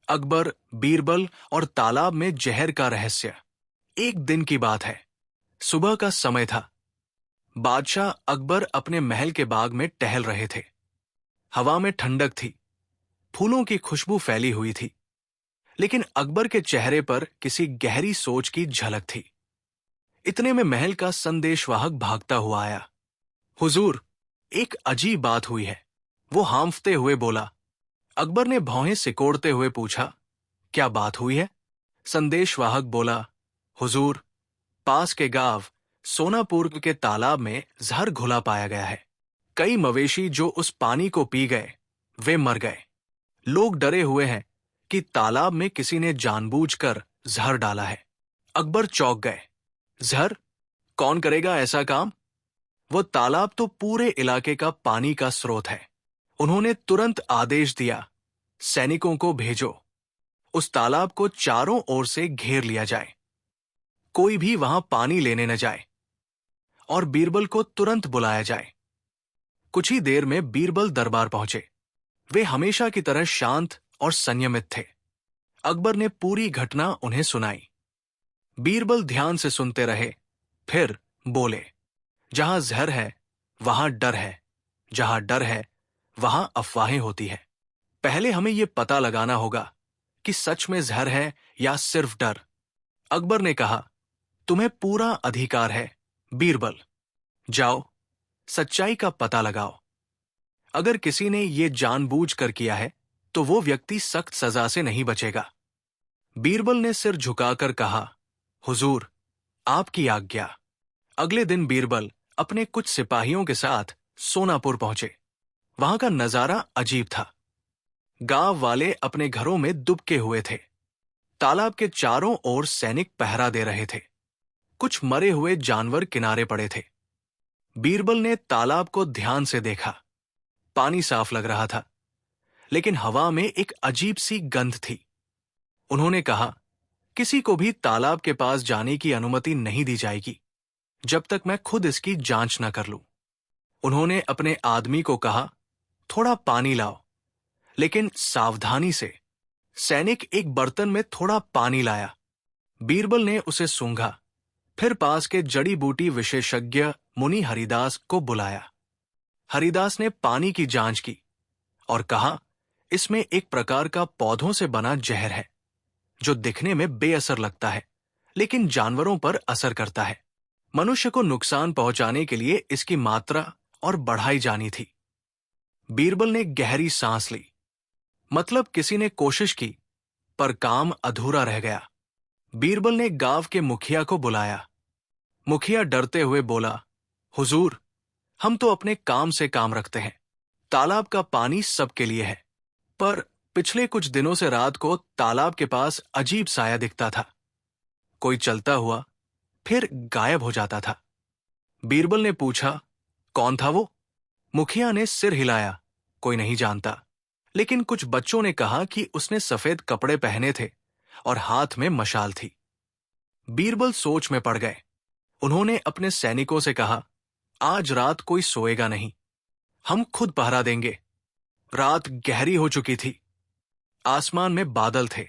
अकबर, बीरबल और तालाब में जहर का रहस्य। एक दिन की बात है। सुबह का समय था। बादशाह अकबर अपने महल के बाग में टहल रहे थे। हवा में ठंडक थी, फूलों की खुशबू फैली हुई थी, लेकिन अकबर के चेहरे पर किसी गहरी सोच की झलक थी। इतने में महल का संदेशवाहक भागता हुआ आया। हुजूर, एक अजीब बात हुई है, वो हांफते हुए बोला। अकबर ने भौहें सिकोड़ते हुए पूछा, क्या बात हुई है? संदेशवाहक बोला, हुजूर, पास के गांव सोनापुर के तालाब में जहर घुला पाया गया है। कई मवेशी जो उस पानी को पी गए, वे मर गए। लोग डरे हुए हैं कि तालाब में किसी ने जानबूझकर जहर डाला है। अकबर चौंक गए। जहर? कौन करेगा ऐसा काम? वो तालाब तो पूरे इलाके का पानी का स्रोत है। उन्होंने तुरंत आदेश दिया, सैनिकों को भेजो, उस तालाब को चारों ओर से घेर लिया जाए, कोई भी वहां पानी लेने न जाए, और बीरबल को तुरंत बुलाया जाए। कुछ ही देर में बीरबल दरबार पहुंचे। वे हमेशा की तरह शांत और संयमित थे। अकबर ने पूरी घटना उन्हें सुनाई। बीरबल ध्यान से सुनते रहे, फिर बोले, जहां जहर है वहां डर है, जहां डर है वहां अफवाहें होती है। पहले हमें यह पता लगाना होगा कि सच में जहर है या सिर्फ डर। अकबर ने कहा, तुम्हें पूरा अधिकार है बीरबल। जाओ, सच्चाई का पता लगाओ। अगर किसी ने यह जानबूझकर किया है तो वो व्यक्ति सख्त सजा से नहीं बचेगा। बीरबल ने सिर झुकाकर कहा, हुजूर, आपकी आज्ञा। अगले दिन बीरबल अपने कुछ सिपाहियों के साथ सोनापुर पहुंचे। वहां का नजारा अजीब था। गांव वाले अपने घरों में दुबके हुए थे। तालाब के चारों ओर सैनिक पहरा दे रहे थे। कुछ मरे हुए जानवर किनारे पड़े थे। बीरबल ने तालाब को ध्यान से देखा। पानी साफ लग रहा था, लेकिन हवा में एक अजीब सी गंध थी। उन्होंने कहा, किसी को भी तालाब के पास जाने की अनुमति नहीं दी जाएगी जब तक मैं खुद इसकी जांच न कर लूं। उन्होंने अपने आदमी को कहा, थोड़ा पानी लाओ, लेकिन सावधानी से। सैनिक एक बर्तन में थोड़ा पानी लाया। बीरबल ने उसे सूंघा, फिर पास के जड़ी बूटी विशेषज्ञ मुनि हरिदास को बुलाया। हरिदास ने पानी की जांच की और कहा, इसमें एक प्रकार का पौधों से बना जहर है, जो दिखने में बेअसर लगता है, लेकिन जानवरों पर असर करता है। मनुष्य को नुकसान पहुंचाने के लिए इसकी मात्रा और बढ़ाई जानी थी। बीरबल ने गहरी सांस ली। मतलब किसी ने कोशिश की, पर काम अधूरा रह गया। बीरबल ने गांव के मुखिया को बुलाया। मुखिया डरते हुए बोला, हुजूर, हम तो अपने काम से काम रखते हैं। तालाब का पानी सबके लिए है, पर पिछले कुछ दिनों से रात को तालाब के पास अजीब साया दिखता था। कोई चलता हुआ, फिर गायब हो जाता था। बीरबल ने पूछा, कौन था वो? मुखिया ने सिर हिलाया, कोई नहीं जानता, लेकिन कुछ बच्चों ने कहा कि उसने सफेद कपड़े पहने थे और हाथ में मशाल थी। बीरबल सोच में पड़ गए। उन्होंने अपने सैनिकों से कहा, आज रात कोई सोएगा नहीं, हम खुद पहरा देंगे। रात गहरी हो चुकी थी। आसमान में बादल थे।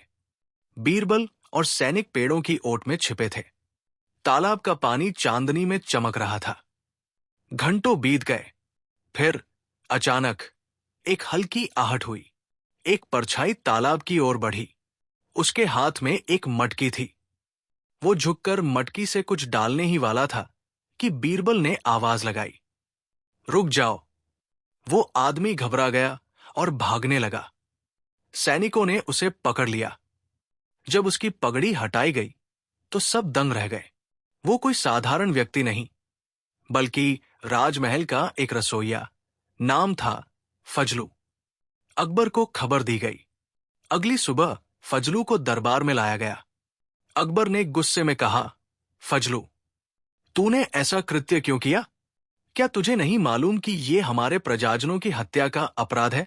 बीरबल और सैनिक पेड़ों की ओट में छिपे थे। तालाब का पानी चांदनी में चमक रहा था। घंटों बीत गए। फिर अचानक एक हल्की आहट हुई। एक परछाई तालाब की ओर बढ़ी। उसके हाथ में एक मटकी थी। वो झुककर मटकी से कुछ डालने ही वाला था कि बीरबल ने आवाज लगाई, रुक जाओ। वो आदमी घबरा गया और भागने लगा। सैनिकों ने उसे पकड़ लिया। जब उसकी पगड़ी हटाई गई तो सब दंग रह गए। वो कोई साधारण व्यक्ति नहीं, बल्कि राजमहल का एक रसोइया। नाम था फजलू। अकबर को खबर दी गई। अगली सुबह फजलू को दरबार में लाया गया। अकबर ने गुस्से में कहा, फजलू, तूने ऐसा कृत्य क्यों किया? क्या तुझे नहीं मालूम कि यह हमारे प्रजाजनों की हत्या का अपराध है?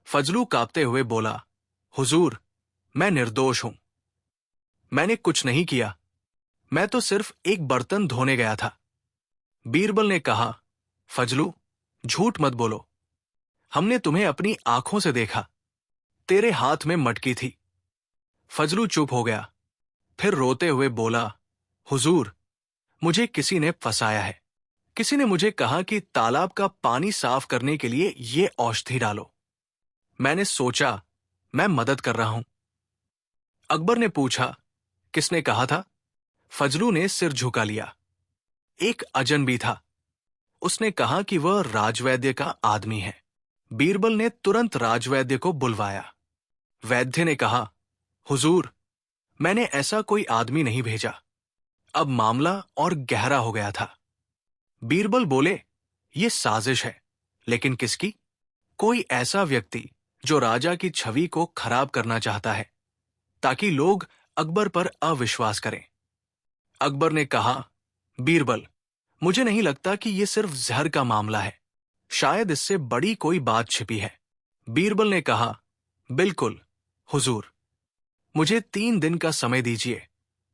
फजलू कांपते हुए बोला, हुजूर, मैं निर्दोष हूं। मैंने कुछ नहीं किया। मैं तो सिर्फ एक बर्तन धोने गया था। बीरबल ने कहा, फजलू, झूठ मत बोलो। हमने तुम्हें अपनी आंखों से देखा। तेरे हाथ में मटकी थी। फजलू चुप हो गया, फिर रोते हुए बोला, हुजूर, मुझे किसी ने फंसाया है। किसी ने मुझे कहा कि तालाब का पानी साफ करने के लिए ये औषधि डालो। मैंने सोचा मैं मदद कर रहा हूं। अकबर ने पूछा, किसने कहा था? फजलू ने सिर झुका लिया। एक अजनबी था। उसने कहा कि वह राजवैद्य का आदमी है। बीरबल ने तुरंत राजवैद्य को बुलवाया। वैद्य ने कहा, हुजूर, मैंने ऐसा कोई आदमी नहीं भेजा। अब मामला और गहरा हो गया था। बीरबल बोले, ये साजिश है, लेकिन किसकी? कोई ऐसा व्यक्ति जो राजा की छवि को खराब करना चाहता है, ताकि लोग अकबर पर अविश्वास करें। अकबर ने कहा, बीरबल, मुझे नहीं लगता कि यह सिर्फ जहर का मामला है। शायद इससे बड़ी कोई बात छिपी है। बीरबल ने कहा, बिल्कुल हुजूर, मुझे 3 दिन का समय दीजिए,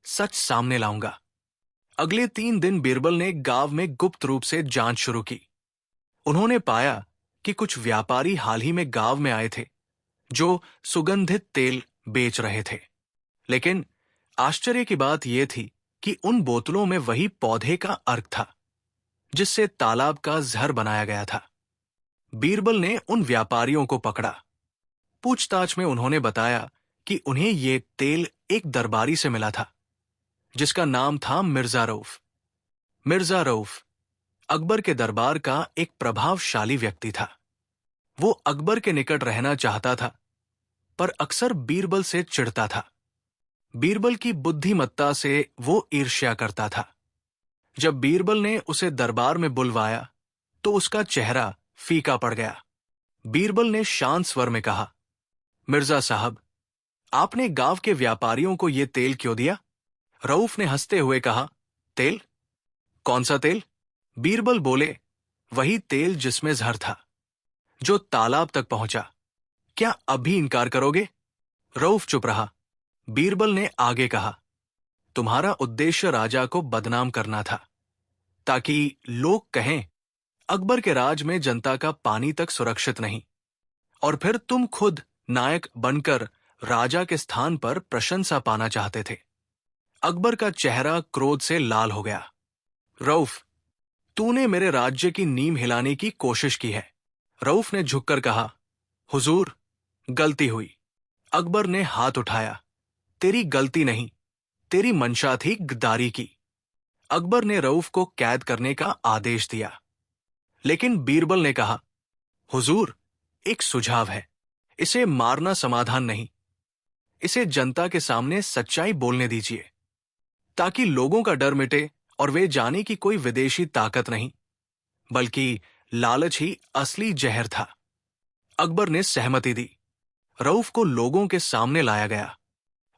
सच सामने लाऊंगा। अगले 3 दिन बीरबल ने गांव में गुप्त रूप से जांच शुरू की। उन्होंने पाया कि कुछ व्यापारी हाल ही में गांव में आए थे, जो सुगंधित तेल बेच रहे थे। लेकिन आश्चर्य की बात यह थी कि उन बोतलों में वही पौधे का अर्क था, जिससे तालाब का जहर बनाया गया था। बीरबल ने उन व्यापारियों को पकड़ा। पूछताछ में उन्होंने बताया कि उन्हें ये तेल एक दरबारी से मिला था, जिसका नाम था मिर्जा रऊफ। मिर्जा रऊफ अकबर के दरबार का एक प्रभावशाली व्यक्ति था। वो अकबर के निकट रहना चाहता था, पर अक्सर बीरबल से चिढ़ता था। बीरबल की बुद्धिमत्ता से वो ईर्ष्या करता था। जब बीरबल ने उसे दरबार में बुलवाया, तो उसका चेहरा फीका पड़ गया। बीरबल ने शांत स्वर में कहा, मिर्जा साहब, आपने गांव के व्यापारियों को यह तेल क्यों दिया? रऊफ ने हंसते हुए कहा, तेल? कौन सा तेल? बीरबल बोले, वही तेल जिसमें जहर था, जो तालाब तक पहुंचा। क्या अभी इनकार करोगे? रऊफ चुप रहा। बीरबल ने आगे कहा, तुम्हारा उद्देश्य राजा को बदनाम करना था, ताकि लोग कहें अकबर के राज में जनता का पानी तक सुरक्षित नहीं, और फिर तुम खुद नायक बनकर राजा के स्थान पर प्रशंसा पाना चाहते थे। अकबर का चेहरा क्रोध से लाल हो गया। रऊफ, तूने मेरे राज्य की नींव हिलाने की कोशिश की है। रऊफ ने झुककर कहा, हुजूर, गलती हुई। अकबर ने हाथ उठाया, तेरी गलती नहीं, तेरी मंशा थी गद्दारी की। अकबर ने रऊफ को कैद करने का आदेश दिया। लेकिन बीरबल ने कहा, हुजूर, एक सुझाव है। इसे मारना समाधान नहीं। इसे जनता के सामने सच्चाई बोलने दीजिए, ताकि लोगों का डर मिटे और वे जाने कि कोई विदेशी ताकत नहीं, बल्कि लालच ही असली जहर था। अकबर ने सहमति दी। रऊफ को लोगों के सामने लाया गया।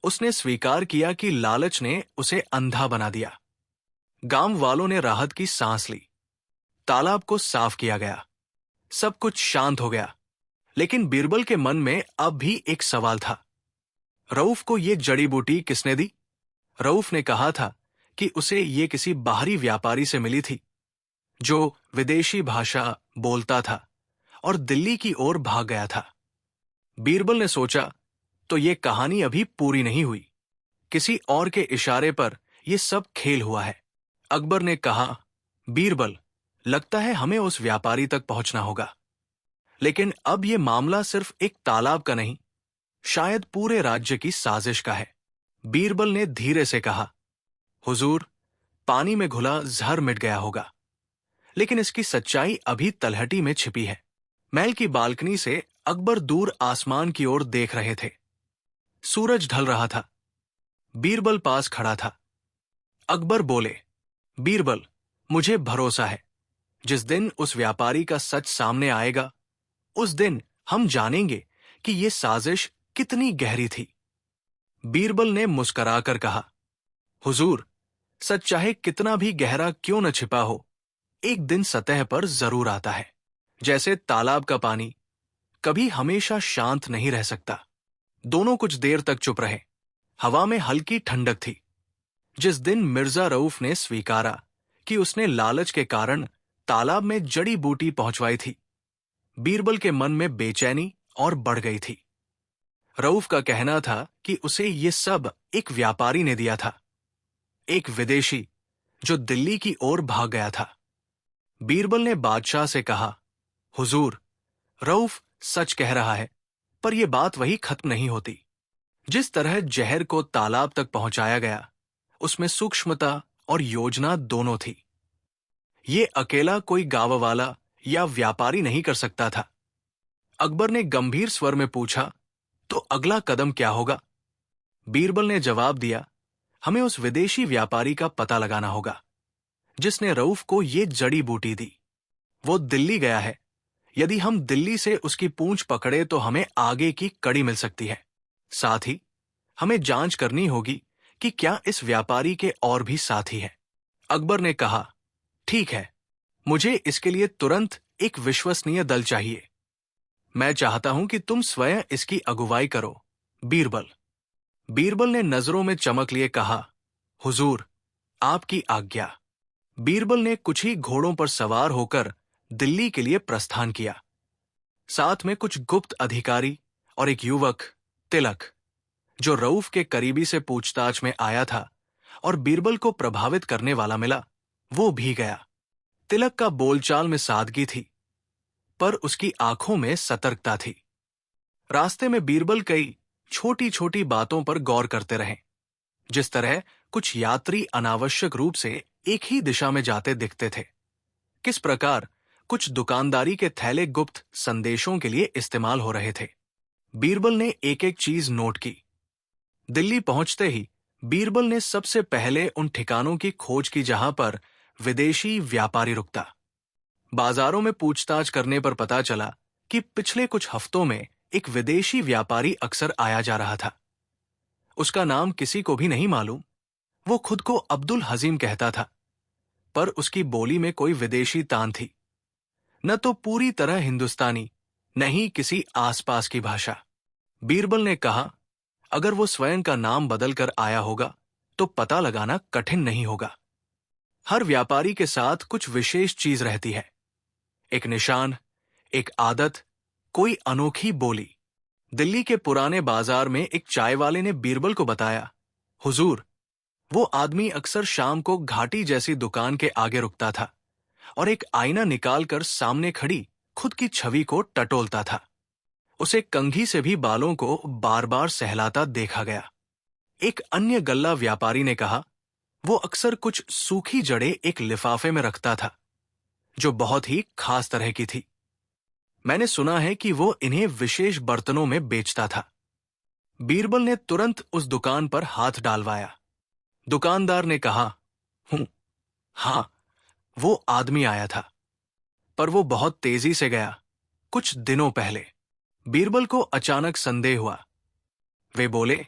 उसने स्वीकार किया कि लालच ने उसे अंधा बना दिया। गांव वालों ने राहत की सांस ली। तालाब को साफ किया गया। सब कुछ शांत हो गया। लेकिन बीरबल के मन में अब भी एक सवाल था। रऊफ को यह जड़ी बूटी किसने दी? रऊफ ने कहा था कि उसे ये किसी बाहरी व्यापारी से मिली थी, जो विदेशी भाषा बोलता था और दिल्ली की ओर भाग गया था। बीरबल ने सोचा, तो ये कहानी अभी पूरी नहीं हुई। किसी और के इशारे पर यह सब खेल हुआ है। अकबर ने कहा, बीरबल, लगता है हमें उस व्यापारी तक पहुंचना होगा। लेकिन अब यह मामला सिर्फ एक तालाब का नहीं, शायद पूरे राज्य की साजिश का है। बीरबल ने धीरे से कहा, हुजूर, पानी में घुला जहर मिट गया होगा, लेकिन इसकी सच्चाई अभी तलहटी में छिपी है। महल की बालकनी से अकबर दूर आसमान की ओर देख रहे थे। सूरज ढल रहा था। बीरबल पास खड़ा था। अकबर बोले, बीरबल, मुझे भरोसा है, जिस दिन उस व्यापारी का सच सामने आएगा, उस दिन हम जानेंगे कि यह साजिश कितनी गहरी थी। बीरबल ने मुस्कुराकर कहा, हुजूर, सच चाहे कितना भी गहरा क्यों न छिपा हो, एक दिन सतह पर जरूर आता है। जैसे तालाब का पानी कभी हमेशा शांत नहीं रह सकता। दोनों कुछ देर तक चुप रहे। हवा में हल्की ठंडक थी। जिस दिन मिर्जा रऊफ ने स्वीकारा कि उसने लालच के कारण तालाब में जड़ी बूटी पहुंचवाई थी, बीरबल के मन में बेचैनी और बढ़ गई थी। रऊफ का कहना था कि उसे ये सब एक व्यापारी ने दिया था, एक विदेशी जो दिल्ली की ओर भाग गया था। बीरबल ने बादशाह से कहा, हुजूर, रऊफ सच कह रहा है, पर यह बात वही खत्म नहीं होती। जिस तरह जहर को तालाब तक पहुंचाया गया, उसमें सूक्ष्मता और योजना दोनों थी। ये अकेला कोई गांव वाला या व्यापारी नहीं कर सकता था। अकबर ने गंभीर स्वर में पूछा, तो अगला कदम क्या होगा? बीरबल ने जवाब दिया, हमें उस विदेशी व्यापारी का पता लगाना होगा जिसने रऊफ को ये जड़ी बूटी दी। वो दिल्ली गया है। यदि हम दिल्ली से उसकी पूंछ पकड़े तो हमें आगे की कड़ी मिल सकती है। साथ ही हमें जांच करनी होगी कि क्या इस व्यापारी के और भी साथी हैं। अकबर ने कहा, ठीक है, मुझे इसके लिए तुरंत एक विश्वसनीय दल चाहिए। मैं चाहता हूं कि तुम स्वयं इसकी अगुवाई करो, बीरबल। बीरबल ने नजरों में चमक लिए कहा, हुजूर, आपकी आज्ञा। बीरबल ने कुछ ही घोड़ों पर सवार होकर दिल्ली के लिए प्रस्थान किया। साथ में कुछ गुप्त अधिकारी और एक युवक, तिलक, जो रऊफ के करीबी से पूछताछ में आया था और बीरबल को प्रभावित करने वाला मिला, वो भी गया। तिलक का बोलचाल में सादगी थी, पर उसकी आंखों में सतर्कता थी। रास्ते में बीरबल कई छोटी छोटी बातों पर गौर करते रहे। जिस तरह कुछ यात्री अनावश्यक रूप से एक ही दिशा में जाते दिखते थे, किस प्रकार कुछ दुकानदारी के थैले गुप्त संदेशों के लिए इस्तेमाल हो रहे थे। बीरबल ने एक एक चीज नोट की। दिल्ली पहुंचते ही बीरबल ने सबसे पहले उन ठिकानों की खोज की जहां पर विदेशी व्यापारी रुकता। बाजारों में पूछताछ करने पर पता चला कि पिछले कुछ हफ्तों में एक विदेशी व्यापारी अक्सर आया जा रहा था। उसका नाम किसी को भी नहीं मालूम। वो खुद को अब्दुल हजीम कहता था, पर उसकी बोली में कोई विदेशी तान थी। न तो पूरी तरह हिंदुस्तानी, न ही किसी आसपास की भाषा। बीरबल ने कहा, अगर वो स्वयं का नाम बदलकर आया होगा तो पता लगाना कठिन नहीं होगा। हर व्यापारी के साथ कुछ विशेष चीज रहती है, एक निशान, एक आदत, कोई अनोखी बोली। दिल्ली के पुराने बाजार में एक चाय वाले ने बीरबल को बताया, हुजूर, वो आदमी अक्सर शाम को घाटी जैसी दुकान के आगे रुकता था और एक आईना निकालकर सामने खड़ी खुद की छवि को टटोलता था। उसे कंघी से भी बालों को बार बार सहलाता देखा गया। एक अन्य गल्ला व्यापारी ने कहा, वो अक्सर कुछ सूखी जड़ें एक लिफाफे में रखता था जो बहुत ही खास तरह की थी। मैंने सुना है कि वो इन्हें विशेष बर्तनों में बेचता था। बीरबल ने तुरंत उस दुकान पर हाथ डालवाया। दुकानदार ने कहा, हां, वो आदमी आया था, पर वो बहुत तेजी से गया कुछ दिनों पहले। बीरबल को अचानक संदेह हुआ। वे बोले,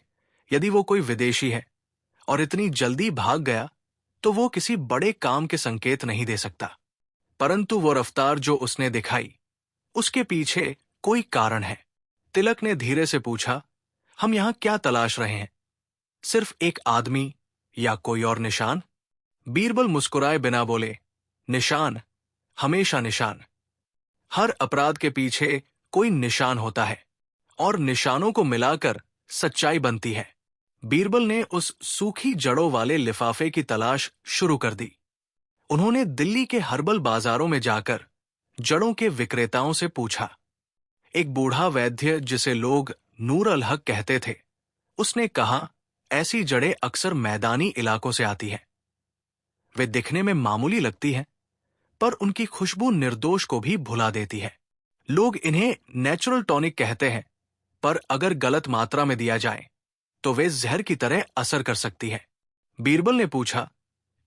यदि वो कोई विदेशी है और इतनी जल्दी भाग गया तो वो किसी बड़े काम के संकेत नहीं दे सकता। परंतु वो रफ्तार जो उसने दिखाई, उसके पीछे कोई कारण है। तिलक ने धीरे से पूछा, हम यहां क्या तलाश रहे हैं? सिर्फ एक आदमी या कोई और निशान? बीरबल मुस्कुराए बिना बोले, निशान, हमेशा निशान। हर अपराध के पीछे कोई निशान होता है और निशानों को मिलाकर सच्चाई बनती है। बीरबल ने उस सूखी जड़ों वाले लिफाफे की तलाश शुरू कर दी। उन्होंने दिल्ली के हर्बल बाजारों में जाकर जड़ों के विक्रेताओं से पूछा। एक बूढ़ा वैद्य जिसे लोग नूर अल हक कहते थे, उसने कहा, ऐसी जड़ें अक्सर मैदानी इलाकों से आती हैं। वे दिखने में मामूली लगती हैं, पर उनकी खुशबू निर्दोष को भी भुला देती है। लोग इन्हें नेचुरल टॉनिक कहते हैं, पर अगर गलत मात्रा में दिया जाए तो वे जहर की तरह असर कर सकती है। बीरबल ने पूछा,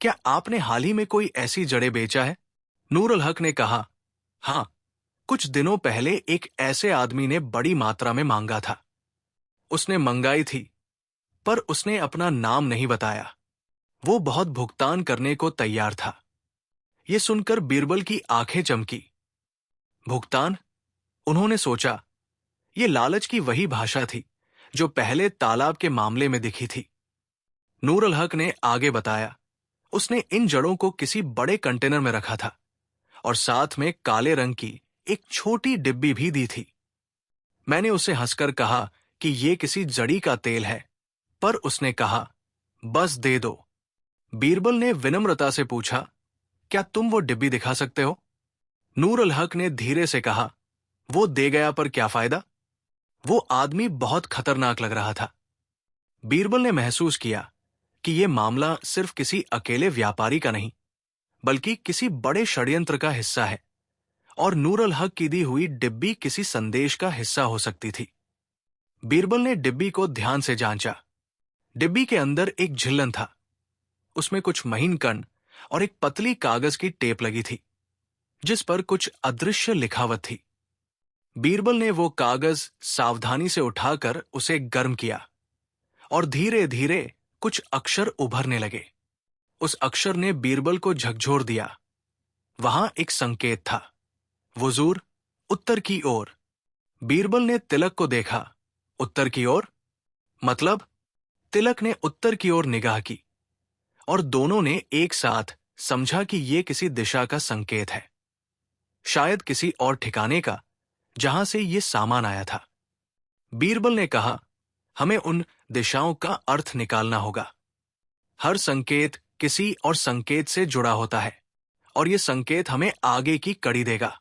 क्या आपने हाल ही में कोई ऐसी जड़ें बेचा है? नूर अल हक ने कहा, हां, कुछ दिनों पहले एक ऐसे आदमी ने बड़ी मात्रा में मांगा था। उसने मंगाई थी, पर उसने अपना नाम नहीं बताया। वो बहुत भुगतान करने को तैयार था। ये सुनकर बीरबल की आंखें चमकी। भुगतान? उन्होंने सोचा, ये लालच की वही भाषा थी जो पहले तालाब के मामले में दिखी थी। नूर अल हक ने आगे बताया, उसने इन जड़ों को किसी बड़े कंटेनर में रखा था और साथ में काले रंग की एक छोटी डिब्बी भी दी थी। मैंने उसे हंसकर कहा कि ये किसी जड़ी का तेल है, पर उसने कहा, बस दे दो। बीरबल ने विनम्रता से पूछा, क्या तुम वो डिब्बी दिखा सकते हो? नूर अल हक ने धीरे से कहा, वो दे गया पर क्या फायदा? वो आदमी बहुत खतरनाक लग रहा था। बीरबल ने महसूस किया कि यह मामला सिर्फ किसी अकेले व्यापारी का नहीं, बल्कि किसी बड़े षड्यंत्र का हिस्सा है, और नूर अल हक की दी हुई डिब्बी किसी संदेश का हिस्सा हो सकती थी। बीरबल ने डिब्बी को ध्यान से जांचा। डिब्बी के अंदर एक झिल्लन था। उसमें कुछ महीन कण और एक पतली कागज की टेप लगी थी, जिस पर कुछ अदृश्य लिखावट थी। बीरबल ने वो कागज सावधानी से उठाकर उसे गर्म किया, और धीरे धीरे कुछ अक्षर उभरने लगे। उस अक्षर ने बीरबल को झकझोर दिया। वहां एक संकेत था, वुजूर, उत्तर की ओर। बीरबल ने तिलक को देखा। उत्तर की ओर मतलब? तिलक ने उत्तर की ओर निगाह की, और दोनों ने एक साथ समझा कि यह किसी दिशा का संकेत है, शायद किसी और ठिकाने का जहां से यह सामान आया था। बीरबल ने कहा, हमें उन दिशाओं का अर्थ निकालना होगा। हर संकेत किसी और संकेत से जुड़ा होता है, और यह संकेत हमें आगे की कड़ी देगा।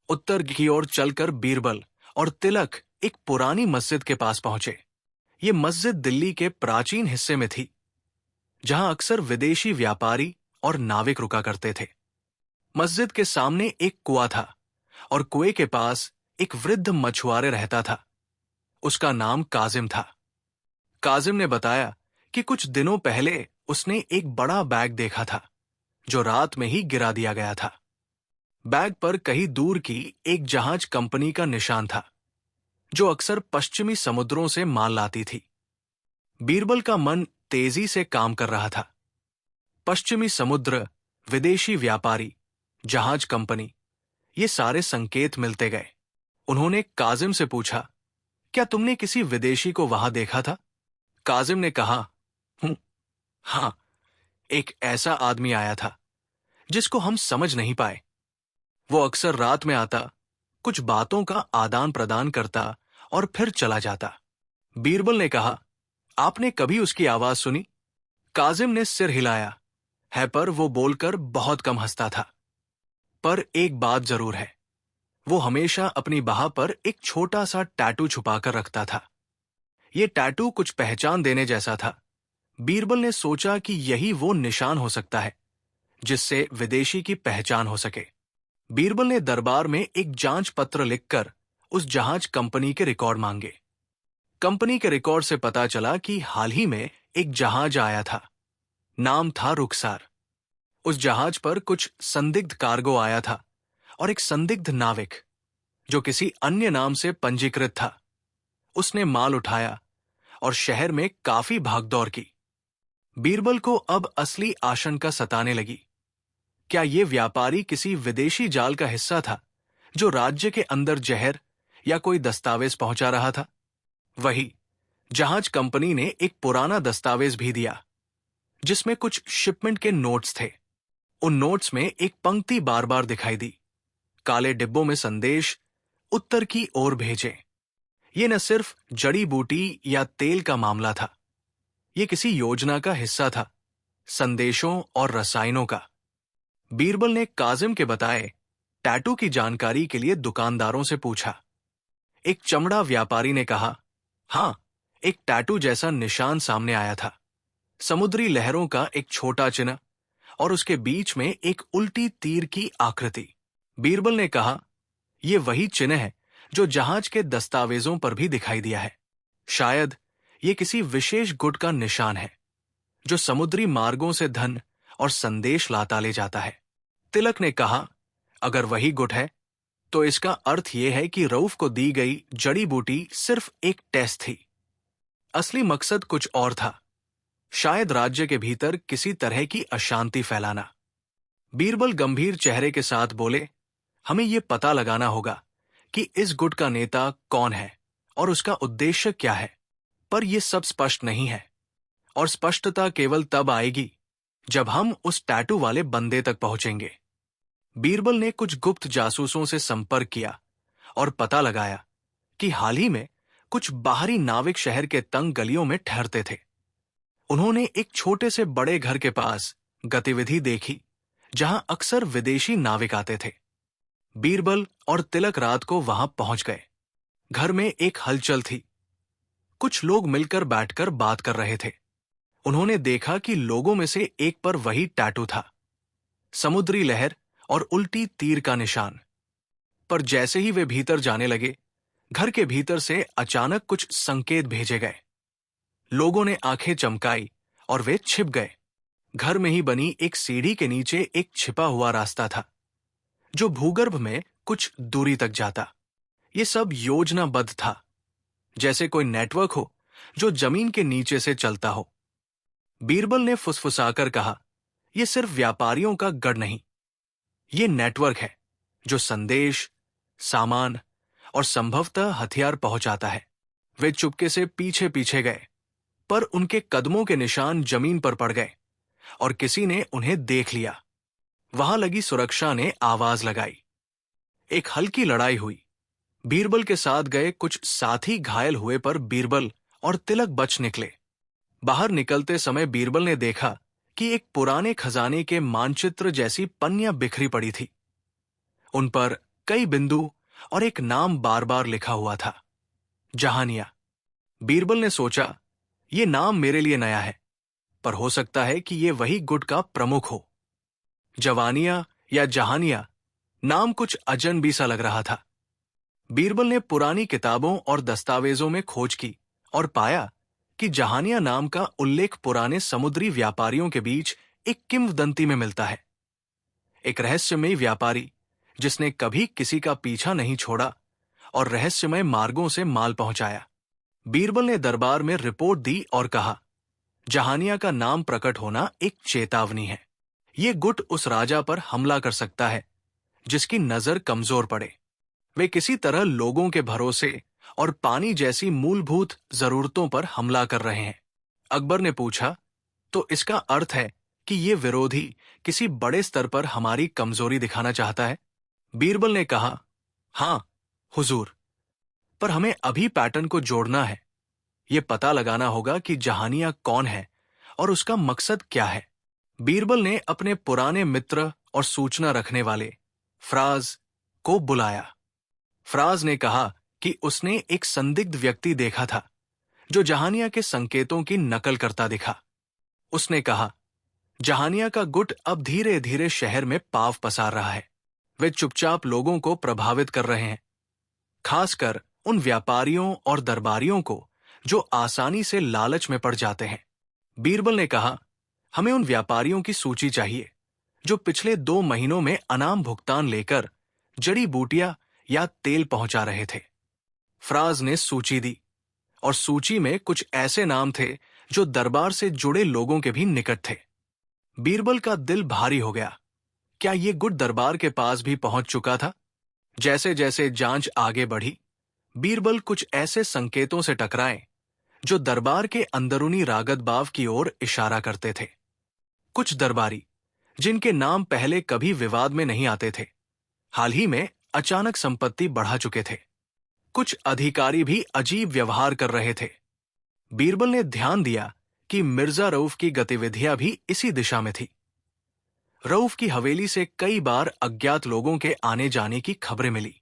उत्तर की ओर चलकर बीरबल और तिलक एक पुरानी मस्जिद के पास पहुंचे। ये मस्जिद दिल्ली के प्राचीन हिस्से में थी, जहां अक्सर विदेशी व्यापारी और नाविक रुका करते थे। मस्जिद के सामने एक कुआं था, और कुएं के पास एक वृद्ध मछुआरे रहता था। उसका नाम काजिम था। काजिम ने बताया कि कुछ दिनों पहले उसने एक बड़ा बैग देखा था, जो रात में ही गिरा दिया गया था। बैग पर कहीं दूर की एक जहाज कंपनी का निशान था, जो अक्सर पश्चिमी समुद्रों से माल लाती थी। बीरबल का मन तेजी से काम कर रहा था। पश्चिमी समुद्र, विदेशी व्यापारी, जहाज कंपनी, ये सारे संकेत मिलते गए। उन्होंने काजिम से पूछा, क्या तुमने किसी विदेशी को वहां देखा था? काजिम ने कहा, हां, एक ऐसा आदमी आया था जिसको हम समझ नहीं पाए। वो अक्सर रात में आता, कुछ बातों का आदान प्रदान करता और फिर चला जाता। बीरबल ने कहा, आपने कभी उसकी आवाज सुनी? काजिम ने सिर हिलाया है, पर वो बोलकर बहुत कम हंसता था। पर एक बात जरूर है, वो हमेशा अपनी बाह पर एक छोटा सा टैटू छुपाकर रखता था। ये टैटू कुछ पहचान देने जैसा था। बीरबल ने सोचा कि यही वो निशान हो सकता है जिससे विदेशी की पहचान हो सके। बीरबल ने दरबार में एक जांच पत्र लिखकर उस जहाज कंपनी के रिकॉर्ड मांगे। कंपनी के रिकॉर्ड से पता चला कि हाल ही में एक जहाज आया था। नाम था रुखसार। उस जहाज पर कुछ संदिग्ध कार्गो आया था, और एक संदिग्ध नाविक, जो किसी अन्य नाम से पंजीकृत था, उसने माल उठाया और शहर में काफी भागदौड़ की। बीरबल को अब असली आशंका सताने लगी। क्या ये व्यापारी किसी विदेशी जाल का हिस्सा था, जो राज्य के अंदर जहर या कोई दस्तावेज पहुंचा रहा था? वही जहाज कंपनी ने एक पुराना दस्तावेज भी दिया, जिसमें कुछ शिपमेंट के नोट्स थे। उन नोट्स में एक पंक्ति बार बार दिखाई दी, काले डिब्बों में संदेश, उत्तर की ओर भेजें। ये न सिर्फ जड़ी बूटी या तेल का मामला था, ये किसी योजना का हिस्सा था, संदेशों और रसायनों का। बीरबल ने काजिम के बताए टैटू की जानकारी के लिए दुकानदारों से पूछा। एक चमड़ा व्यापारी ने कहा, हां, एक टैटू जैसा निशान सामने आया था, समुद्री लहरों का एक छोटा चिन्ह, और उसके बीच में एक उल्टी तीर की आकृति। बीरबल ने कहा, यह वही चिन्ह है जो जहाज के दस्तावेजों पर भी दिखाई दिया है। शायद ये किसी विशेष गुट का निशान है, जो समुद्री मार्गों से धन और संदेश लाता ले जाता है। तिलक ने कहा, अगर वही गुट है, तो इसका अर्थ यह है कि रऊफ को दी गई जड़ी बूटी सिर्फ एक टेस्ट थी। असली मकसद कुछ और था, शायद राज्य के भीतर किसी तरह की अशांति फैलाना। बीरबल गंभीर चेहरे के साथ बोले, हमें यह पता लगाना होगा कि इस गुट का नेता कौन है और उसका उद्देश्य क्या है। पर यह सब स्पष्ट नहीं है, और स्पष्टता केवल तब आएगी जब हम उस टैटू वाले बंदे तक पहुंचेंगे। बीरबल ने कुछ गुप्त जासूसों से संपर्क किया और पता लगाया कि हाल ही में कुछ बाहरी नाविक शहर के तंग गलियों में ठहरते थे। उन्होंने एक छोटे से बड़े घर के पास गतिविधि देखी जहां अक्सर विदेशी नाविक आते थे। बीरबल और तिलक रात को वहां पहुंच गए। घर में एक हलचल थी। कुछ लोग मिलकर बैठकर बात कर रहे थे। उन्होंने देखा कि लोगों में से एक पर वही टैटू था, समुद्री लहर और उल्टी तीर का निशान। पर जैसे ही वे भीतर जाने लगे, घर के भीतर से अचानक कुछ संकेत भेजे गए। लोगों ने आंखें चमकाई और वे छिप गए। घर में ही बनी एक सीढ़ी के नीचे एक छिपा हुआ रास्ता था जो भूगर्भ में कुछ दूरी तक जाता। ये सब योजनाबद्ध था, जैसे कोई नेटवर्क हो जो जमीन के नीचे से चलता हो। बीरबल ने फुसफुसाकर कहा, यह सिर्फ व्यापारियों का गढ़ नहीं, ये नेटवर्क है जो संदेश, सामान और संभवतः हथियार पहुंचाता है। वे चुपके से पीछे पीछे गए, पर उनके कदमों के निशान जमीन पर पड़ गए और किसी ने उन्हें देख लिया। वहां लगी सुरक्षा ने आवाज लगाई। एक हल्की लड़ाई हुई। बीरबल के साथ गए कुछ साथी घायल हुए, पर बीरबल और तिलक बच निकले। बाहर निकलते समय बीरबल ने देखा कि एक पुराने खजाने के मानचित्र जैसी पन्नियां बिखरी पड़ी थी। उन पर कई बिंदु और एक नाम बार बार लिखा हुआ था, जहानिया। बीरबल ने सोचा, ये नाम मेरे लिए नया है, पर हो सकता है कि ये वही गुट का प्रमुख हो। जवानिया या जहानिया नाम कुछ अजनबी सा लग रहा था। बीरबल ने पुरानी किताबों और दस्तावेजों में खोज की और पाया कि जहानिया नाम का उल्लेख पुराने समुद्री व्यापारियों के बीच एक किंवदंती में मिलता है। एक रहस्यमयी व्यापारी जिसने कभी किसी का पीछा नहीं छोड़ा और रहस्यमय मार्गों से माल पहुंचाया। बीरबल ने दरबार में रिपोर्ट दी और कहा, जहानिया का नाम प्रकट होना एक चेतावनी है। ये गुट उस राजा पर हमला कर सकता है जिसकी नजर कमजोर पड़े। वे किसी तरह लोगों के भरोसे और पानी जैसी मूलभूत जरूरतों पर हमला कर रहे हैं। अकबर ने पूछा, तो इसका अर्थ है कि ये विरोधी किसी बड़े स्तर पर हमारी कमजोरी दिखाना चाहता है? बीरबल ने कहा, हां हुजूर, पर हमें अभी पैटर्न को जोड़ना है। ये पता लगाना होगा कि जहानिया कौन है और उसका मकसद क्या है। बीरबल ने अपने पुराने मित्र और सूचना रखने वाले फ्राज को बुलाया। फ्राज ने कहा कि उसने एक संदिग्ध व्यक्ति देखा था जो जहानिया के संकेतों की नकल करता दिखा। उसने कहा, जहानिया का गुट अब धीरे धीरे शहर में पांव पसार रहा है। वे चुपचाप लोगों को प्रभावित कर रहे हैं, खासकर उन व्यापारियों और दरबारियों को जो आसानी से लालच में पड़ जाते हैं। बीरबल ने कहा, हमें उन व्यापारियों की सूची चाहिए जो पिछले 2 महीनों में अनाम भुगतान लेकर जड़ी बूटियां या तेल पहुंचा रहे थे। फ्राज ने सूची दी और सूची में कुछ ऐसे नाम थे जो दरबार से जुड़े लोगों के भी निकट थे। बीरबल का दिल भारी हो गया। क्या ये गुट दरबार के पास भी पहुंच चुका था? जैसे जैसे जांच आगे बढ़ी, बीरबल कुछ ऐसे संकेतों से टकराए जो दरबार के अंदरूनी रागत भाव की ओर इशारा करते थे। कुछ दरबारी जिनके नाम पहले कभी विवाद में नहीं आते थे, हाल ही में अचानक संपत्ति बढ़ा चुके थे। कुछ अधिकारी भी अजीब व्यवहार कर रहे थे। बीरबल ने ध्यान दिया कि मिर्जा रऊफ की गतिविधियां भी इसी दिशा में थी। रऊफ की हवेली से कई बार अज्ञात लोगों के आने जाने की खबरें मिली।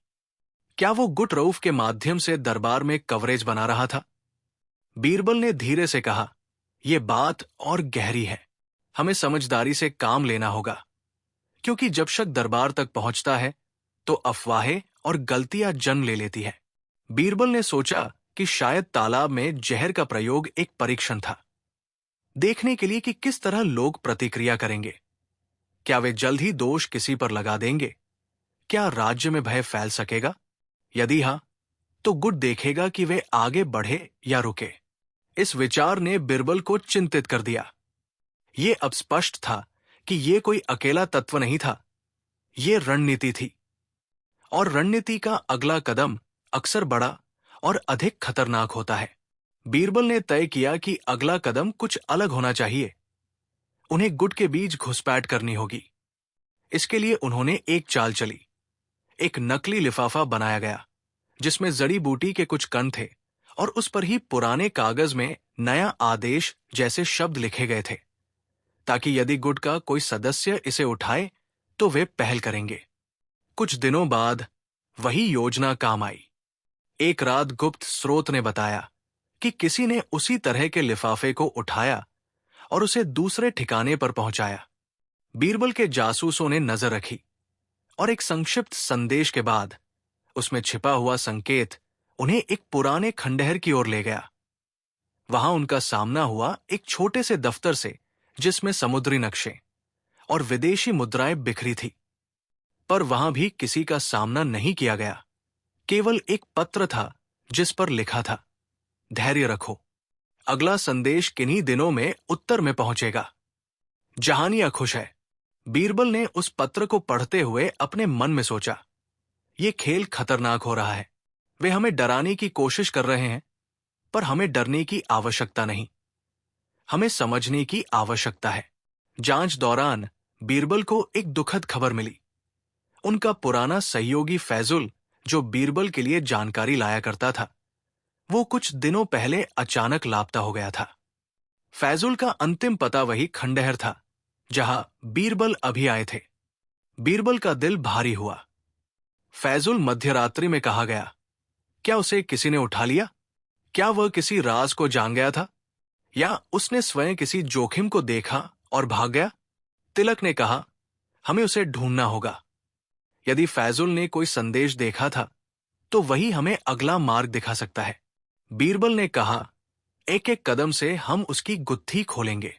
क्या वो गुट रऊफ के माध्यम से दरबार में कवरेज बना रहा था? बीरबल ने धीरे से कहा, यह बात और गहरी है। हमें समझदारी से काम लेना होगा, क्योंकि जब शक दरबार तक पहुंचता है तो अफवाहें और गलतियां जन्म ले लेती है। बीरबल ने सोचा कि शायद तालाब में जहर का प्रयोग एक परीक्षण था, देखने के लिए कि किस तरह लोग प्रतिक्रिया करेंगे। क्या वे जल्द ही दोष किसी पर लगा देंगे? क्या राज्य में भय फैल सकेगा? यदि हां, तो गुट देखेगा कि वे आगे बढ़े या रुके। इस विचार ने बीरबल को चिंतित कर दिया। ये अब स्पष्ट था कि ये कोई अकेला तत्व नहीं था, ये रणनीति थी। और रणनीति का अगला कदम अक्सर बड़ा और अधिक खतरनाक होता है। बीरबल ने तय किया कि अगला कदम कुछ अलग होना चाहिए। उन्हें गुट के बीच घुसपैठ करनी होगी। इसके लिए उन्होंने एक चाल चली। एक नकली लिफाफा बनाया गया जिसमें जड़ी बूटी के कुछ कण थे और उस पर ही पुराने कागज में नया आदेश जैसे शब्द लिखे गए थे, ताकि यदि गुट का कोई सदस्य इसे उठाए तो वे पहल करेंगे। कुछ दिनों बाद वही योजना काम आई। एक रात गुप्त स्रोत ने बताया कि किसी ने उसी तरह के लिफाफे को उठाया और उसे दूसरे ठिकाने पर पहुंचाया। बीरबल के जासूसों ने नजर रखी और एक संक्षिप्त संदेश के बाद उसमें छिपा हुआ संकेत उन्हें एक पुराने खंडहर की ओर ले गया। वहां उनका सामना हुआ एक छोटे से दफ्तर से, जिसमें समुद्री नक्शे और विदेशी मुद्राएं बिखरी थी। पर वहां भी किसी का सामना नहीं किया गया। केवल एक पत्र था जिस पर लिखा था, धैर्य रखो, अगला संदेश किन्हीं दिनों में उत्तर में पहुंचेगा। जहानिया खुश है। बीरबल ने उस पत्र को पढ़ते हुए अपने मन में सोचा, ये खेल खतरनाक हो रहा है। वे हमें डराने की कोशिश कर रहे हैं, पर हमें डरने की आवश्यकता नहीं, हमें समझने की आवश्यकता है। जांच दौरान बीरबल को एक दुखद खबर मिली। उनका पुराना सहयोगी फैजुल, जो बीरबल के लिए जानकारी लाया करता था, वो कुछ दिनों पहले अचानक लापता हो गया था। फैजुल का अंतिम पता वही खंडहर था जहां बीरबल अभी आए थे। बीरबल का दिल भारी हुआ। फैजुल मध्यरात्रि में कहा गया। क्या उसे किसी ने उठा लिया? क्या वह किसी राज को जान गया था, या उसने स्वयं किसी जोखिम को देखा और भाग गया? तिलक ने कहा, हमें उसे ढूंढना होगा। यदि फैजुल ने कोई संदेश देखा था तो वही हमें अगला मार्ग दिखा सकता है। बीरबल ने कहा, एक एक कदम से हम उसकी गुत्थी खोलेंगे।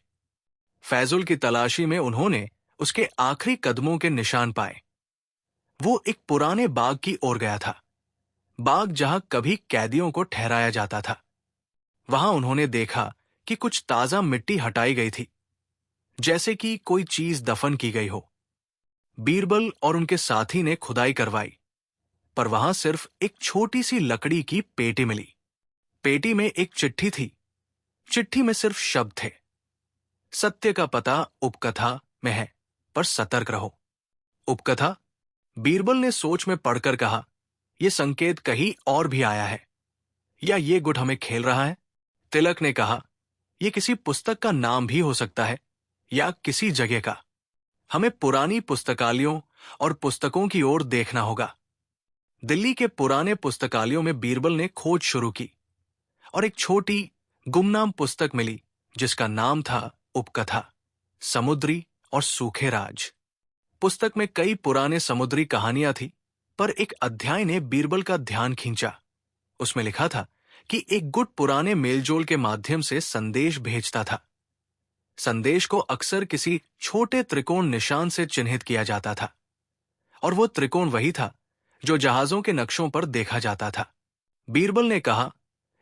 फैजुल की तलाशी में उन्होंने उसके आखिरी कदमों के निशान पाए। वो एक पुराने बाग की ओर गया था, बाग जहां कभी कैदियों को ठहराया जाता था। वहां उन्होंने देखा कि कुछ ताजा मिट्टी हटाई गई थी, जैसे कि कोई चीज दफन की गई हो। बीरबल और उनके साथी ने खुदाई करवाई, पर वहां सिर्फ एक छोटी सी लकड़ी की पेटी मिली। पेटी में एक चिट्ठी थी। चिट्ठी में सिर्फ शब्द थे, सत्य का पता उपकथा में है, पर सतर्क रहो। उपकथा? बीरबल ने सोच में पढ़कर कहा, यह संकेत कहीं और भी आया है, या ये गुट हमें खेल रहा है? तिलक ने कहा, यह किसी पुस्तक का नाम भी हो सकता है, या किसी जगह का। हमें पुरानी पुस्तकालयों और पुस्तकों की ओर देखना होगा। दिल्ली के पुराने पुस्तकालयों में बीरबल ने खोज शुरू की और एक छोटी गुमनाम पुस्तक मिली जिसका नाम था उपकथा, समुद्री और सूखे राज। पुस्तक में कई पुराने समुद्री कहानियां थी, पर एक अध्याय ने बीरबल का ध्यान खींचा। उसमें लिखा था कि एक गुट पुराने मेलजोल के माध्यम से संदेश भेजता था। संदेश को अक्सर किसी छोटे त्रिकोण निशान से चिन्हित किया जाता था, और वो त्रिकोण वही था जो जहाजों के नक्शों पर देखा जाता था। बीरबल ने कहा,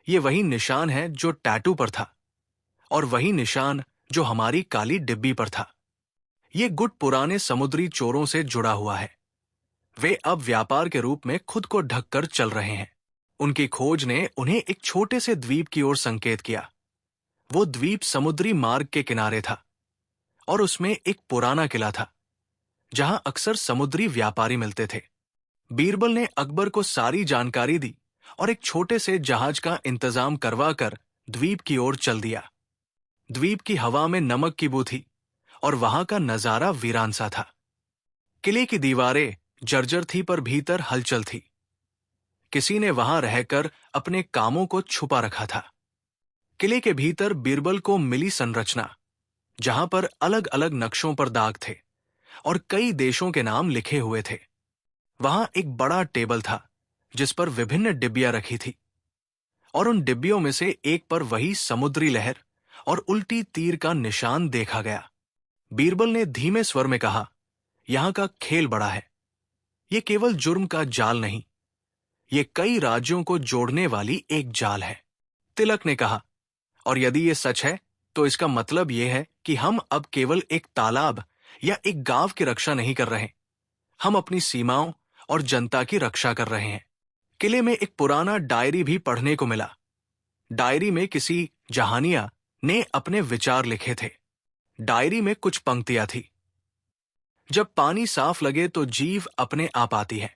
यह वही निशान है जो टैटू पर था, और वही निशान जो हमारी काली डिब्बी पर था। ये गुट पुराने समुद्री चोरों से जुड़ा हुआ है। वे अब व्यापार के रूप में खुद को ढककर चल रहे हैं। उनकी खोज ने उन्हें एक छोटे से द्वीप की ओर संकेत किया। वो द्वीप समुद्री मार्ग के किनारे था, और उसमें एक पुराना किला था जहां अक्सर समुद्री व्यापारी मिलते थे। बीरबल ने अकबर को सारी जानकारी दी और एक छोटे से जहाज का इंतजाम करवाकर द्वीप की ओर चल दिया। द्वीप की हवा में नमक की बू थी और वहां का नजारा वीरान सा था। किले की दीवारें जर्जर थी, पर भीतर हलचल थी। किसी ने वहां रहकर अपने कामों को छुपा रखा था। किले के भीतर बीरबल को मिली संरचना, जहां पर अलग अलग नक्शों पर दाग थे और कई देशों के नाम लिखे हुए थे। वहां एक बड़ा टेबल था जिस पर विभिन्न डिब्बियां रखी थी, और उन डिब्बियों में से एक पर वही समुद्री लहर और उल्टी तीर का निशान देखा गया। बीरबल ने धीमे स्वर में कहा, यहां का खेल बड़ा है। यह केवल जुर्म का जाल नहीं, यह कई राज्यों को जोड़ने वाली एक जाल है। तिलक ने कहा, और यदि यह सच है तो इसका मतलब यह है कि हम अब केवल एक तालाब या एक गांव की रक्षा नहीं कर रहे, हम अपनी सीमाओं और जनता की रक्षा कर रहे हैं। किले में एक पुराना डायरी भी पढ़ने को मिला। डायरी में किसी जहानिया ने अपने विचार लिखे थे। डायरी में कुछ पंक्तियां थी, जब पानी साफ लगे तो जीव अपने आप आती है,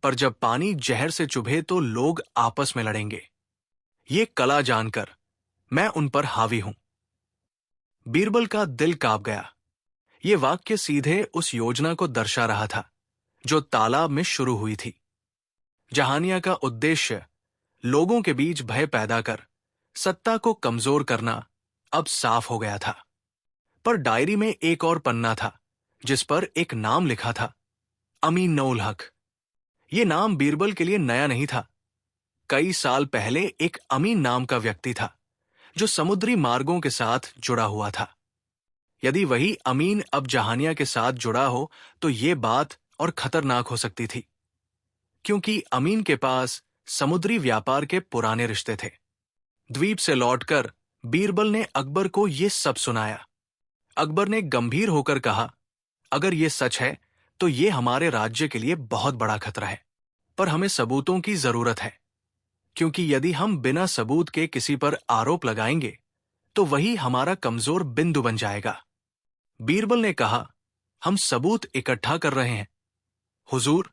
पर जब पानी जहर से चुभे तो लोग आपस में लड़ेंगे। ये कला जानकर मैं उन पर हावी हूं। बीरबल का दिल कांप गया। ये वाक्य सीधे उस योजना को दर्शा रहा था जो तालाब में शुरू हुई थी। जहानिया का उद्देश्य लोगों के बीच भय पैदा कर सत्ता को कमजोर करना अब साफ हो गया था। पर डायरी में एक और पन्ना था जिस पर एक नाम लिखा था, अमीन उल हक। ये नाम बीरबल के लिए नया नहीं था। कई साल पहले एक अमीन नाम का व्यक्ति था जो समुद्री मार्गों के साथ जुड़ा हुआ था। यदि वही अमीन अब जहानिया के साथ जुड़ा हो तो ये बात और खतरनाक हो सकती थी, क्योंकि अमीन के पास समुद्री व्यापार के पुराने रिश्ते थे। द्वीप से लौटकर बीरबल ने अकबर को यह सब सुनाया। अकबर ने गंभीर होकर कहा, अगर यह सच है तो यह हमारे राज्य के लिए बहुत बड़ा खतरा है, पर हमें सबूतों की जरूरत है, क्योंकि यदि हम बिना सबूत के किसी पर आरोप लगाएंगे तो वही हमारा कमजोर बिंदु बन जाएगा। बीरबल ने कहा, हम सबूत इकट्ठा कर रहे हैं हुजूर,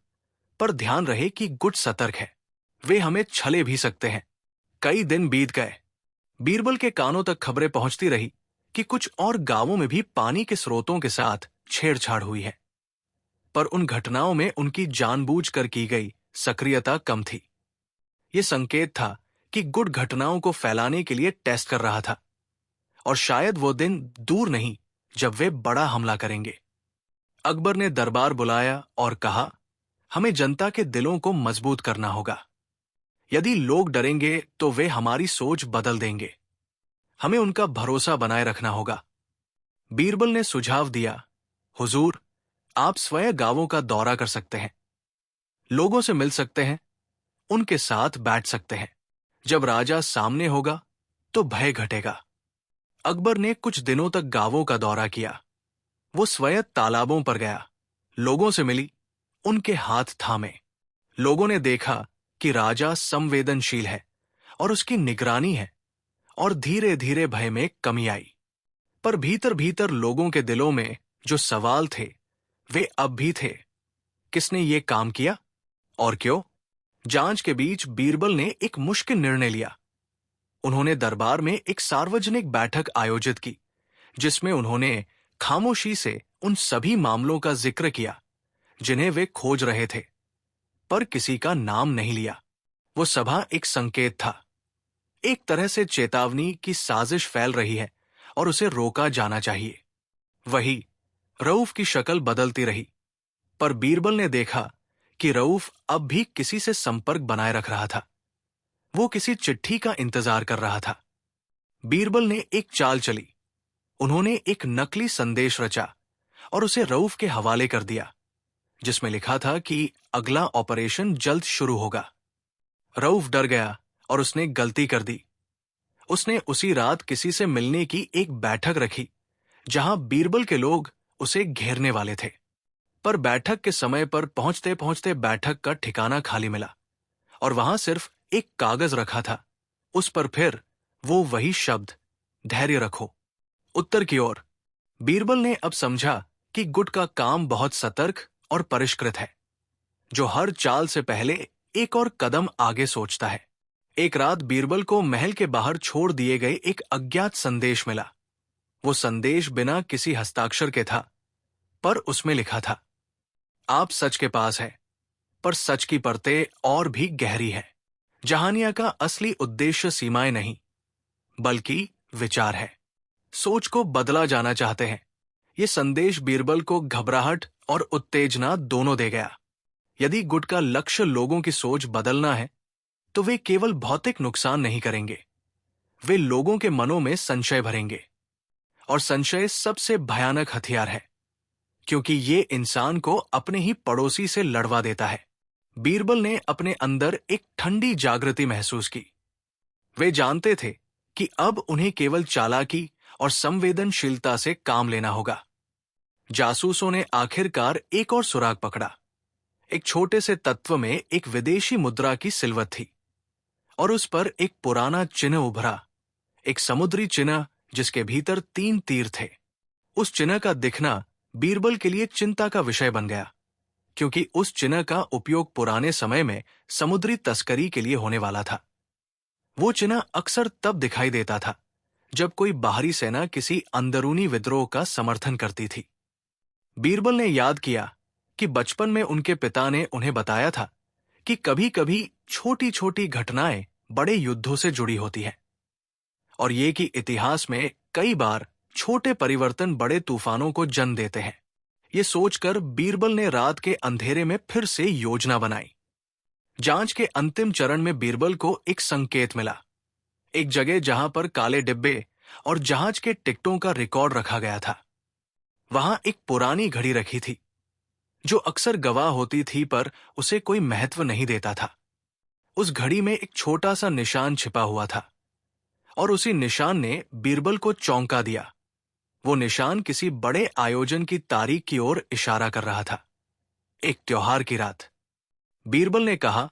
पर ध्यान रहे कि गुट सतर्क है, वे हमें छले भी सकते हैं। कई दिन बीत गए। बीरबल के कानों तक खबरें पहुंचती रही कि कुछ और गांवों में भी पानी के स्रोतों के साथ छेड़छाड़ हुई है, पर उन घटनाओं में उनकी जानबूझकर की गई सक्रियता कम थी। यह संकेत था कि गुट घटनाओं को फैलाने के लिए टेस्ट कर रहा था, और शायद वो दिन दूर नहीं जब वे बड़ा हमला करेंगे। अकबर ने दरबार बुलाया और कहा, हमें जनता के दिलों को मजबूत करना होगा। यदि लोग डरेंगे तो वे हमारी सोच बदल देंगे। हमें उनका भरोसा बनाए रखना होगा। बीरबल ने सुझाव दिया, हुजूर, आप स्वयं गांवों का दौरा कर सकते हैं, लोगों से मिल सकते हैं, उनके साथ बैठ सकते हैं। जब राजा सामने होगा तो भय घटेगा। अकबर ने कुछ दिनों तक गांवों का दौरा किया। वो स्वयं तालाबों पर गया, लोगों से मिली, उनके हाथ थामे। लोगों ने देखा कि राजा संवेदनशील है और उसकी निगरानी है, और धीरे धीरे भय में कमी आई। पर भीतर भीतर लोगों के दिलों में जो सवाल थे वे अब भी थे। किसने ये काम किया और क्यों? जांच के बीच बीरबल ने एक मुश्किल निर्णय लिया। उन्होंने दरबार में एक सार्वजनिक बैठक आयोजित की, जिसमें उन्होंने खामोशी से उन सभी मामलों का जिक्र किया जिन्हें वे खोज रहे थे, पर किसी का नाम नहीं लिया। वो सभा एक संकेत था, एक तरह से चेतावनी की साजिश फैल रही है और उसे रोका जाना चाहिए। वही रऊफ की शक्ल बदलती रही, पर बीरबल ने देखा कि रऊफ अब भी किसी से संपर्क बनाए रख रहा था। वो किसी चिट्ठी का इंतजार कर रहा था। बीरबल ने एक चाल चली। उन्होंने एक नकली संदेश रचा और उसे रऊफ के हवाले कर दिया, जिसमें लिखा था कि अगला ऑपरेशन जल्द शुरू होगा। रऊफ डर गया और उसने गलती कर दी। उसने उसी रात किसी से मिलने की एक बैठक रखी जहां बीरबल के लोग उसे घेरने वाले थे, पर बैठक के समय पर पहुंचते पहुंचते बैठक का ठिकाना खाली मिला और वहां सिर्फ एक कागज रखा था। उस पर फिर वो वही शब्द, धैर्य रखो। उत्तर की ओर बीरबल ने अब समझा कि गुट का काम बहुत सतर्क और परिष्कृत है, जो हर चाल से पहले एक और कदम आगे सोचता है। एक रात बीरबल को महल के बाहर छोड़ दिए गए एक अज्ञात संदेश मिला। वो संदेश बिना किसी हस्ताक्षर के था, पर उसमें लिखा था, आप सच के पास है, पर सच की परतें और भी गहरी है। जहानिया का असली उद्देश्य सीमाएं नहीं, बल्कि विचार है। सोच को बदला जाना चाहते हैं। ये संदेश बीरबल को घबराहट और उत्तेजना दोनों दे गया। यदि गुट का लक्ष्य लोगों की सोच बदलना है तो वे केवल भौतिक नुकसान नहीं करेंगे, वे लोगों के मनों में संशय भरेंगे। और संशय सबसे भयानक हथियार है, क्योंकि ये इंसान को अपने ही पड़ोसी से लड़वा देता है। बीरबल ने अपने अंदर एक ठंडी जागृति महसूस की। वे जानते थे कि अब उन्हें केवल चालाकी और संवेदनशीलता से काम लेना होगा। जासूसों ने आखिरकार एक और सुराग पकड़ा। एक छोटे से तत्व में एक विदेशी मुद्रा की सिलवट थी, और उस पर एक पुराना चिन्ह उभरा, एक समुद्री चिन्ह जिसके भीतर 3 तीर थे। उस चिन्ह का दिखना बीरबल के लिए चिंता का विषय बन गया, क्योंकि उस चिन्ह का उपयोग पुराने समय में समुद्री तस्करी के लिए होने वाला था। वो चिन्ह अक्सर तब दिखाई देता था जब कोई बाहरी सेना किसी अंदरूनी विद्रोह का समर्थन करती थी। बीरबल ने याद किया कि बचपन में उनके पिता ने उन्हें बताया था कि कभी-कभी छोटी-छोटी घटनाएं बड़े युद्धों से जुड़ी होती हैं, और ये कि इतिहास में कई बार छोटे परिवर्तन बड़े तूफानों को जन्म देते हैं। ये सोचकर बीरबल ने रात के अंधेरे में फिर से योजना बनाई। जांच के अंतिम चरण में बीरबल को एक संकेत मिला। एक जगह जहां पर काले डिब्बे और जहाज के टिकटों का रिकॉर्ड रखा गया था, वहां एक पुरानी घड़ी रखी थी जो अक्सर गवाह होती थी, पर उसे कोई महत्व नहीं देता था। उस घड़ी में एक छोटा सा निशान छिपा हुआ था, और उसी निशान ने बीरबल को चौंका दिया। वो निशान किसी बड़े आयोजन की तारीख की ओर इशारा कर रहा था, एक त्योहार की रात। बीरबल ने कहा,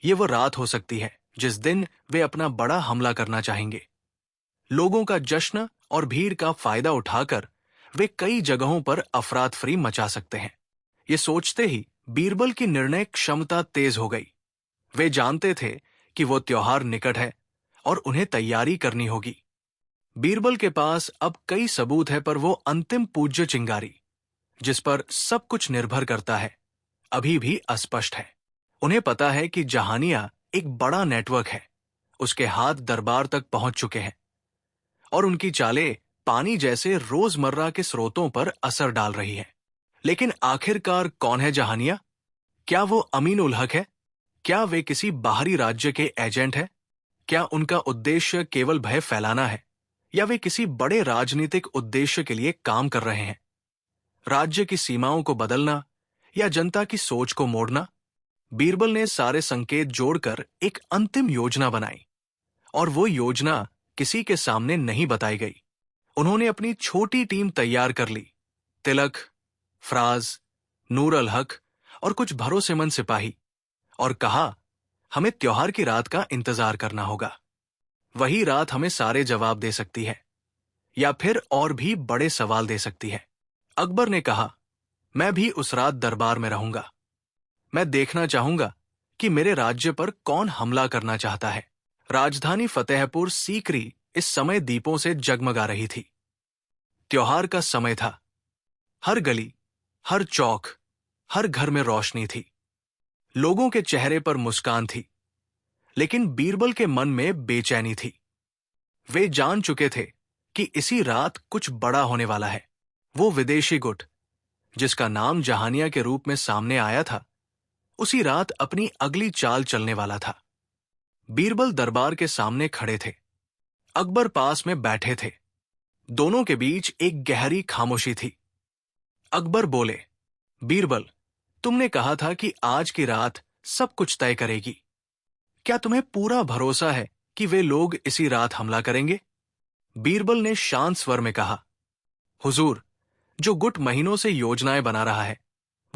यह वो रात हो सकती है जिस दिन वे अपना बड़ा हमला करना चाहेंगे। लोगों का जश्न और भीड़ का फायदा उठाकर वे कई जगहों पर अफरातफरी मचा सकते हैं। ये सोचते ही बीरबल की निर्णय क्षमता तेज हो गई। वे जानते थे कि वो त्योहार निकट है और उन्हें तैयारी करनी होगी। बीरबल के पास अब कई सबूत है, पर वो अंतिम पूज्य चिंगारी, जिस पर सब कुछ निर्भर करता है, अभी भी अस्पष्ट है। उन्हें पता है कि जहानिया एक बड़ा नेटवर्क है, उसके हाथ दरबार तक पहुंच चुके हैं, और उनकी चालें पानी जैसे रोजमर्रा के स्रोतों पर असर डाल रही है। लेकिन आखिरकार कौन है जहानिया? क्या वो अमीन उल हक है? क्या वे किसी बाहरी राज्य के एजेंट हैं? क्या उनका उद्देश्य केवल भय फैलाना है, या वे किसी बड़े राजनीतिक उद्देश्य के लिए काम कर रहे हैं? राज्य की सीमाओं को बदलना या जनता की सोच को मोड़ना? बीरबल ने सारे संकेत जोड़कर एक अंतिम योजना बनाई, और वो योजना किसी के सामने नहीं बताई गई। उन्होंने अपनी छोटी टीम तैयार कर ली, तिलक, फराज, नूर अल हक और कुछ भरोसेमंद सिपाही, और कहा, हमें त्योहार की रात का इंतजार करना होगा। वही रात हमें सारे जवाब दे सकती है, या फिर और भी बड़े सवाल दे सकती है। अकबर ने कहा, मैं भी उस रात दरबार में रहूंगा। मैं देखना चाहूंगा कि मेरे राज्य पर कौन हमला करना चाहता है। राजधानी फतेहपुर सीकरी इस समय दीपों से जगमगा रही थी। त्योहार का समय था। हर गली, हर चौक, हर घर में रोशनी थी। लोगों के चेहरे पर मुस्कान थी, लेकिन बीरबल के मन में बेचैनी थी। वे जान चुके थे कि इसी रात कुछ बड़ा होने वाला है। वो विदेशी गुट, जिसका नाम जहानिया के रूप में सामने आया था, उसी रात अपनी अगली चाल चलने वाला था। बीरबल दरबार के सामने खड़े थे, अकबर पास में बैठे थे। दोनों के बीच एक गहरी खामोशी थी। अकबर बोले, बीरबल, तुमने कहा था कि आज की रात सब कुछ तय करेगी। क्या तुम्हें पूरा भरोसा है कि वे लोग इसी रात हमला करेंगे? बीरबल ने शांत स्वर में कहा, हुजूर, जो गुट महीनों से योजनाएं बना रहा है,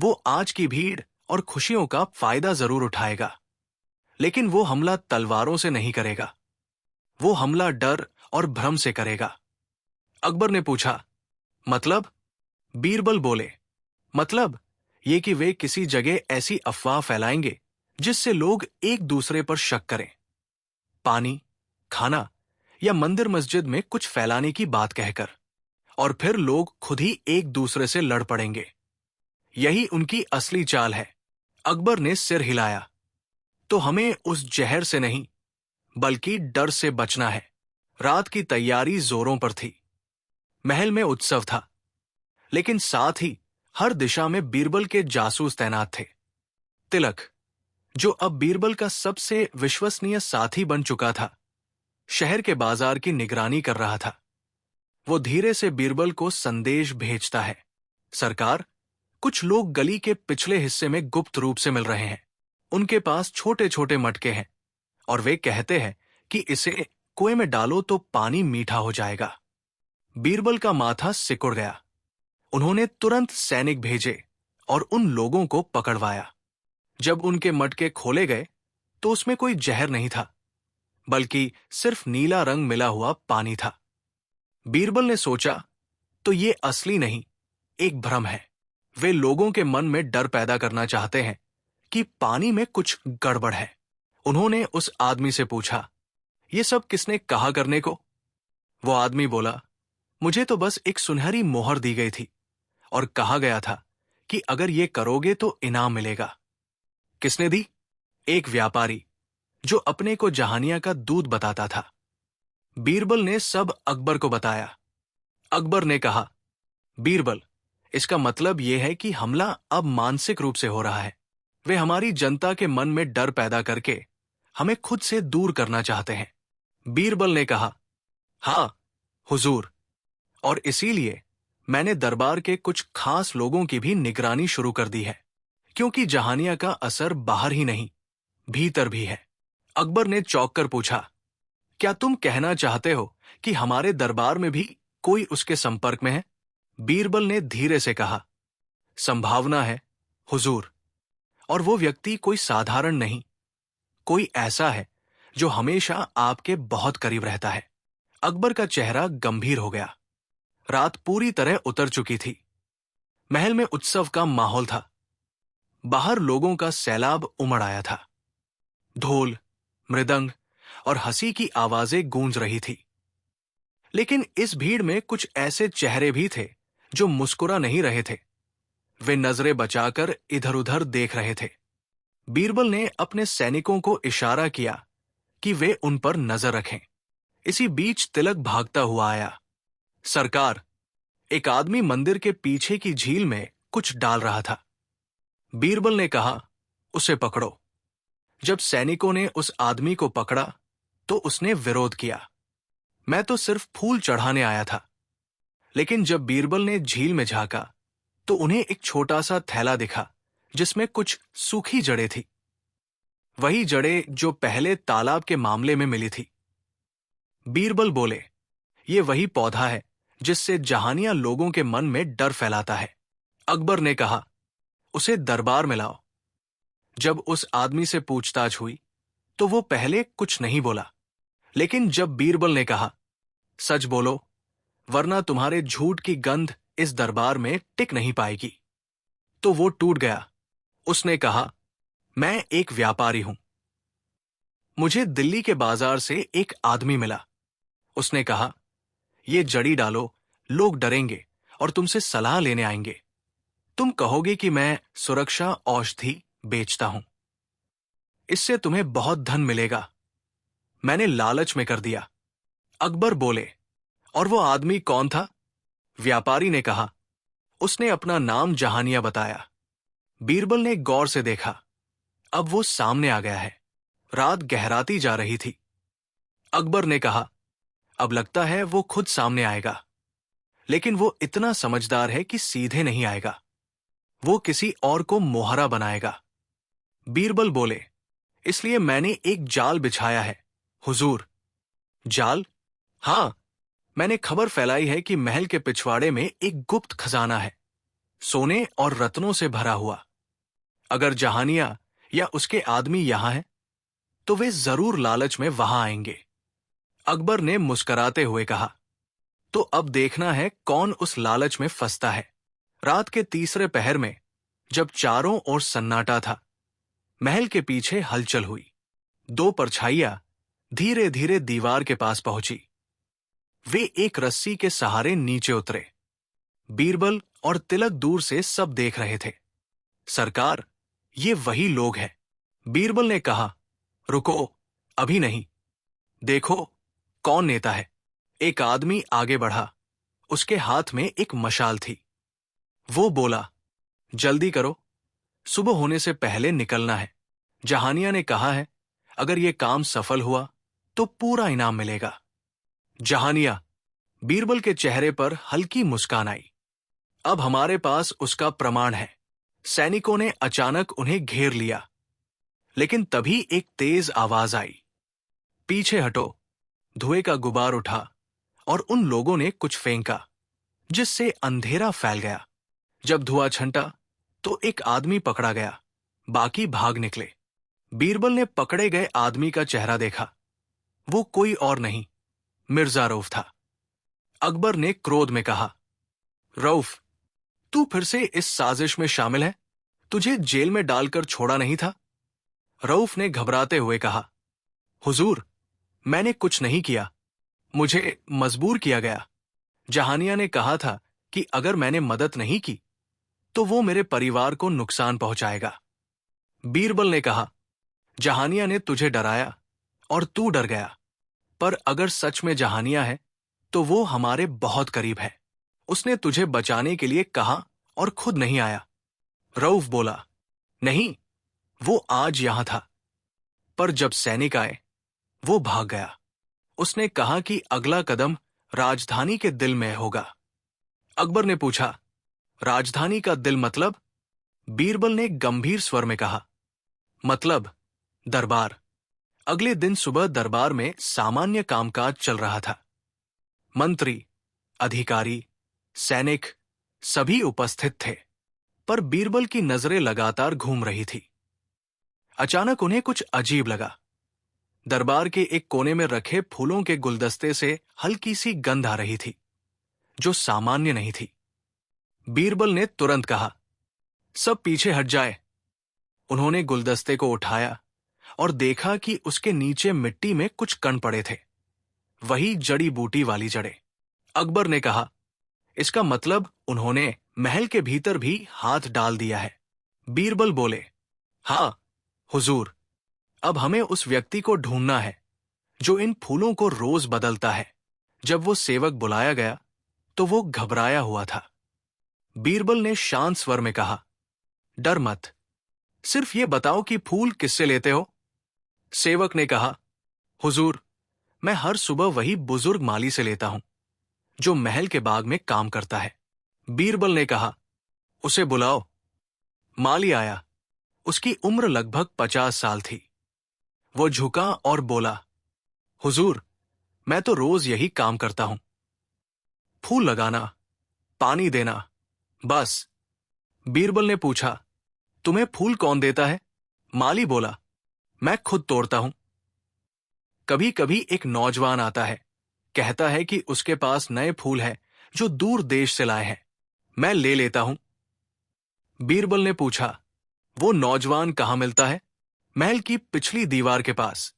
वो आज की भीड़ और खुशियों का फायदा जरूर उठाएगा, लेकिन वो हमला तलवारों से नहीं करेगा। वो हमला डर और भ्रम से करेगा। अकबर ने पूछा, मतलब? बीरबल बोले, मतलब ये कि वे किसी जगह ऐसी अफवाह फैलाएंगे जिससे लोग एक दूसरे पर शक करें। पानी, खाना या मंदिर मस्जिद में कुछ फैलाने की बात कहकर, और फिर लोग खुद ही एक दूसरे से लड़ पड़ेंगे। यही उनकी असली चाल है। अकबर ने सिर हिलाया। तो हमें उस जहर से नहीं, बल्कि डर से बचना है। रात की तैयारी जोरों पर थी। महल में उत्सव था, लेकिन साथ ही हर दिशा में बीरबल के जासूस तैनात थे। तिलक, जो अब बीरबल का सबसे विश्वसनीय साथी बन चुका था, शहर के बाजार की निगरानी कर रहा था। वो धीरे से बीरबल को संदेश भेजता है, सरकार, कुछ लोग गली के पिछले हिस्से में गुप्त रूप से मिल रहे हैं। उनके पास छोटे छोटे मटके हैं, और वे कहते हैं कि इसे कुएं में डालो तो पानी मीठा हो जाएगा। बीरबल का माथा सिकुड़ गया। उन्होंने तुरंत सैनिक भेजे और उन लोगों को पकड़वाया। जब उनके मटके खोले गए तो उसमें कोई जहर नहीं था, बल्कि सिर्फ नीला रंग मिला हुआ पानी था। बीरबल ने सोचा, तो ये असली नहीं, एक भ्रम है। वे लोगों के मन में डर पैदा करना चाहते हैं कि पानी में कुछ गड़बड़ है। उन्होंने उस आदमी से पूछा, ये सब किसने कहा करने को? वो आदमी बोला, मुझे तो बस एक सुनहरी मोहर दी गई थी और कहा गया था कि अगर ये करोगे तो इनाम मिलेगा। किसने दी? एक व्यापारी, जो अपने को जहानिया का दूध बताता था। बीरबल ने सब अकबर को बताया। अकबर ने कहा, बीरबल, इसका मतलब यह है कि हमला अब मानसिक रूप से हो रहा है। वे हमारी जनता के मन में डर पैदा करके हमें खुद से दूर करना चाहते हैं। बीरबल ने कहा, हाँ हुजूर, और इसीलिए मैंने दरबार के कुछ खास लोगों की भी निगरानी शुरू कर दी है, क्योंकि जहानिया का असर बाहर ही नहीं, भीतर भी है। अकबर ने चौंक कर पूछा, क्या तुम कहना चाहते हो कि हमारे दरबार में भी कोई उसके संपर्क में है? बीरबल ने धीरे से कहा, संभावना है हुजूर, और वो व्यक्ति कोई साधारण नहीं, कोई ऐसा है जो हमेशा आपके बहुत करीब रहता है। अकबर का चेहरा गंभीर हो गया। रात पूरी तरह उतर चुकी थी। महल में उत्सव का माहौल था। बाहर लोगों का सैलाब उमड़ आया था। ढोल, मृदंग और हंसी की आवाजें गूंज रही थी। लेकिन इस भीड़ में कुछ ऐसे चेहरे भी थे जो मुस्कुरा नहीं रहे थे। वे नजरें बचाकर इधर उधर देख रहे थे। बीरबल ने अपने सैनिकों को इशारा किया कि वे उन पर नजर रखें। इसी बीच तिलक भागता हुआ आया। सरकार, एक आदमी मंदिर के पीछे की झील में कुछ डाल रहा था। बीरबल ने कहा, उसे पकड़ो। जब सैनिकों ने उस आदमी को पकड़ा तो उसने विरोध किया। मैं तो सिर्फ फूल चढ़ाने आया था। लेकिन जब बीरबल ने झील में झांका तो उन्हें एक छोटा सा थैला दिखा जिसमें कुछ सूखी जड़ें थी। वही जड़ें जो पहले तालाब के मामले में मिली थी। बीरबल बोले, ये वही पौधा है जिससे जहानिया लोगों के मन में डर फैलाता है। अकबर ने कहा, उसे दरबार में लाओ। जब उस आदमी से पूछताछ हुई तो वो पहले कुछ नहीं बोला, लेकिन जब बीरबल ने कहा, सच बोलो, वरना तुम्हारे झूठ की गंध इस दरबार में टिक नहीं पाएगी, तो वो टूट गया। उसने कहा, मैं एक व्यापारी हूं। मुझे दिल्ली के बाजार से एक आदमी मिला। उसने कहा, ये जड़ी डालो, लोग डरेंगे और तुमसे सलाह लेने आएंगे। तुम कहोगे कि मैं सुरक्षा औषधि बेचता हूं। इससे तुम्हें बहुत धन मिलेगा। मैंने लालच में कर दिया। अकबर बोले, और वो आदमी कौन था? व्यापारी ने कहा, उसने अपना नाम जहानिया बताया। बीरबल ने गौर से देखा। अब वो सामने आ गया है। रात गहराती जा रही थी। अकबर ने कहा, अब लगता है वो खुद सामने आएगा, लेकिन वो इतना समझदार है कि सीधे नहीं आएगा। वो किसी और को मोहरा बनाएगा। बीरबल बोले, इसलिए मैंने एक जाल बिछाया है हुजूर। जाल? हां, मैंने खबर फैलाई है कि महल के पिछवाड़े में एक गुप्त खजाना है, सोने और रत्नों से भरा हुआ। अगर जहानिया या उसके आदमी यहां हैं, तो वे जरूर लालच में वहां आएंगे। अकबर ने मुस्कुराते हुए कहा, तो अब देखना है कौन उस लालच में फंसता है। रात के तीसरे पहर में जब चारों ओर सन्नाटा था, महल के पीछे हलचल हुई। दो परछाइयां धीरे धीरे दीवार के पास पहुंची। वे एक रस्सी के सहारे नीचे उतरे। बीरबल और तिलक दूर से सब देख रहे थे। सरकार, ये वही लोग हैं। बीरबल ने कहा, रुको, अभी नहीं। देखो कौन नेता है। एक आदमी आगे बढ़ा। उसके हाथ में एक मशाल थी। वो बोला, जल्दी करो, सुबह होने से पहले निकलना है। जहानिया ने कहा है, अगर ये काम सफल हुआ तो पूरा इनाम मिलेगा। जहानिया? बीरबल के चेहरे पर हल्की मुस्कान आई। अब हमारे पास उसका प्रमाण है। सैनिकों ने अचानक उन्हें घेर लिया, लेकिन तभी एक तेज आवाज आई, पीछे हटो। धुएं का गुबार उठा और उन लोगों ने कुछ फेंका, जिससे अंधेरा फैल गया। जब धुआं छंटा तो एक आदमी पकड़ा गया, बाकी भाग निकले। बीरबल ने पकड़े गए आदमी का चेहरा देखा। वो कोई और नहीं, मिर्जा रऊफ था। अकबर ने क्रोध में कहा, रऊफ, तू फिर से इस साजिश में शामिल है? तुझे जेल में डालकर छोड़ा नहीं था? रऊफ ने घबराते हुए कहा, हुजूर, मैंने कुछ नहीं किया, मुझे मजबूर किया गया। जहानिया ने कहा था कि अगर मैंने मदद नहीं की तो वो मेरे परिवार को नुकसान पहुंचाएगा। बीरबल ने कहा, जहानिया ने तुझे डराया और तू डर गया, पर अगर सच में जहानिया है तो वो हमारे बहुत करीब है। उसने तुझे बचाने के लिए कहा और खुद नहीं आया। रऊफ बोला, नहीं, वो आज यहां था, पर जब सैनिक आए वो भाग गया। उसने कहा कि अगला कदम राजधानी के दिल में होगा। अकबर ने पूछा, राजधानी का दिल मतलब? बीरबल ने गंभीर स्वर में कहा, मतलब दरबार। अगले दिन सुबह दरबार में सामान्य कामकाज चल रहा था। मंत्री, अधिकारी, सैनिक सभी उपस्थित थे, पर बीरबल की नजरें लगातार घूम रही थी। अचानक उन्हें कुछ अजीब लगा। दरबार के एक कोने में रखे फूलों के गुलदस्ते से हल्की सी गंध आ रही थी, जो सामान्य नहीं थी। बीरबल ने तुरंत कहा, सब पीछे हट जाए। उन्होंने गुलदस्ते को उठाया और देखा कि उसके नीचे मिट्टी में कुछ कण पड़े थे, वही जड़ी बूटी वाली जड़ें। अकबर ने कहा, इसका मतलब उन्होंने महल के भीतर भी हाथ डाल दिया है। बीरबल बोले, हां हुजूर, अब हमें उस व्यक्ति को ढूंढना है जो इन फूलों को रोज बदलता है। जब वो सेवक बुलाया गया तो वो घबराया हुआ था। बीरबल ने शांत स्वर में कहा, डर मत, सिर्फ ये बताओ कि फूल किससे लेते हो। सेवक ने कहा, हुजूर, मैं हर सुबह वही बुजुर्ग माली से लेता हूं जो महल के बाग में काम करता है। बीरबल ने कहा, उसे बुलाओ। माली आया। उसकी उम्र लगभग 50 साल थी। वो झुका और बोला, हुजूर, मैं तो रोज यही काम करता हूं, फूल लगाना, पानी देना, बस। बीरबल ने पूछा, तुम्हें फूल कौन देता है? माली बोला, मैं खुद तोड़ता हूं। कभी कभी एक नौजवान आता है, कहता है कि उसके पास नए फूल हैं जो दूर देश से लाए हैं, मैं ले लेता हूं। बीरबल ने पूछा, वो नौजवान कहां मिलता है? महल की पिछली दीवार के पास,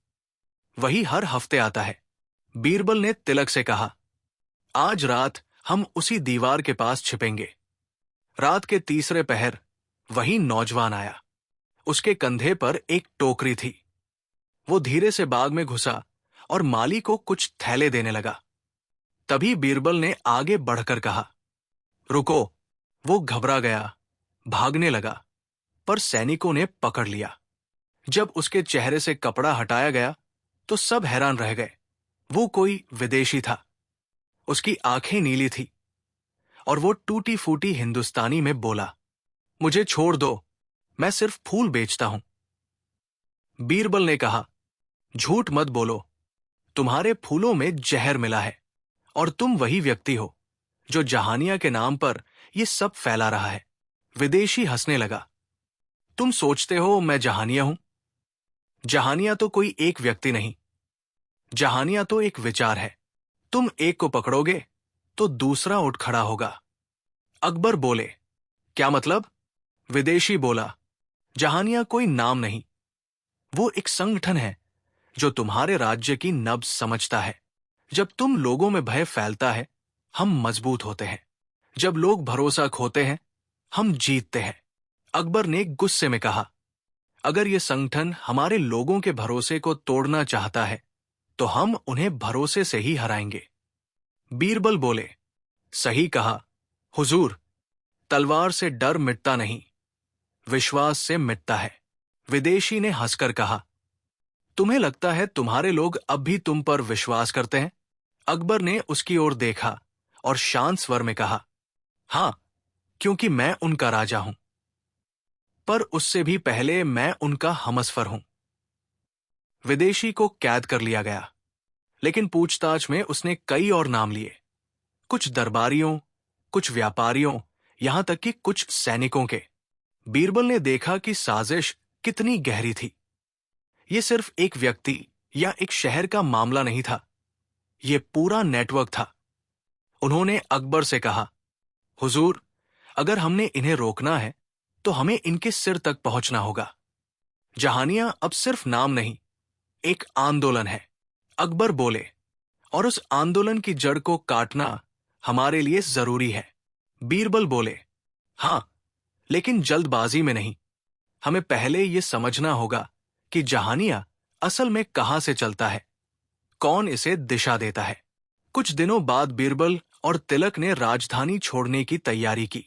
वही हर हफ्ते आता है। बीरबल ने तिलक से कहा, आज रात हम उसी दीवार के पास छिपेंगे। रात के तीसरे पहर वही नौजवान आया। उसके कंधे पर एक टोकरी थी। वो धीरे से बाग में घुसा और माली को कुछ थैले देने लगा। तभी बीरबल ने आगे बढ़कर कहा, रुको। वो घबरा गया, भागने लगा, पर सैनिकों ने पकड़ लिया। जब उसके चेहरे से कपड़ा हटाया गया तो सब हैरान रह गए। वो कोई विदेशी था। उसकी आंखें नीली थी और वो टूटी फूटी हिंदुस्तानी में बोला, मुझे छोड़ दो, मैं सिर्फ फूल बेचता हूं। बीरबल ने कहा, झूठ मत बोलो, तुम्हारे फूलों में जहर मिला है और तुम वही व्यक्ति हो जो जहानिया के नाम पर ये सब फैला रहा है। विदेशी हंसने लगा, तुम सोचते हो मैं जहानिया हूं? जहानिया तो कोई एक व्यक्ति नहीं, जहानिया तो एक विचार है। तुम एक को पकड़ोगे तो दूसरा उठ खड़ा होगा। अकबर बोले, क्या मतलब? विदेशी बोला, जहानिया कोई नाम नहीं, वो एक संगठन है जो तुम्हारे राज्य की नब्ज समझता है। जब तुम लोगों में भय फैलता है, हम मजबूत होते हैं। जब लोग भरोसा खोते हैं, हम जीतते हैं। अकबर ने गुस्से में कहा, अगर ये संगठन हमारे लोगों के भरोसे को तोड़ना चाहता है तो हम उन्हें भरोसे से ही हराएंगे। बीरबल बोले, सही कहा हुजूर, तलवार से डर मिटता नहीं, विश्वास से मिटता है। विदेशी ने हंसकर कहा, तुम्हें लगता है तुम्हारे लोग अब भी तुम पर विश्वास करते हैं? अकबर ने उसकी ओर देखा और शांत स्वर में कहा, हां, क्योंकि मैं उनका राजा हूं, पर उससे भी पहले मैं उनका हमसफर हूं। विदेशी को कैद कर लिया गया, लेकिन पूछताछ में उसने कई और नाम लिए, कुछ दरबारियों, कुछ व्यापारियों, यहां तक कि कुछ सैनिकों के। बीरबल ने देखा कि साजिश कितनी गहरी थी। यह सिर्फ एक व्यक्ति या एक शहर का मामला नहीं था, यह पूरा नेटवर्क था। उन्होंने अकबर से कहा, हुजूर, अगर हमने इन्हें रोकना है तो हमें इनके सिर तक पहुंचना होगा। जहानिया अब सिर्फ नाम नहीं, एक आंदोलन है। अकबर बोले, और उस आंदोलन की जड़ को काटना हमारे लिए जरूरी है। बीरबल बोले, हां, लेकिन जल्दबाजी में नहीं। हमें पहले ये समझना होगा कि जहानिया असल में कहां से चलता है, कौन इसे दिशा देता है। कुछ दिनों बाद बीरबल और तिलक ने राजधानी छोड़ने की तैयारी की।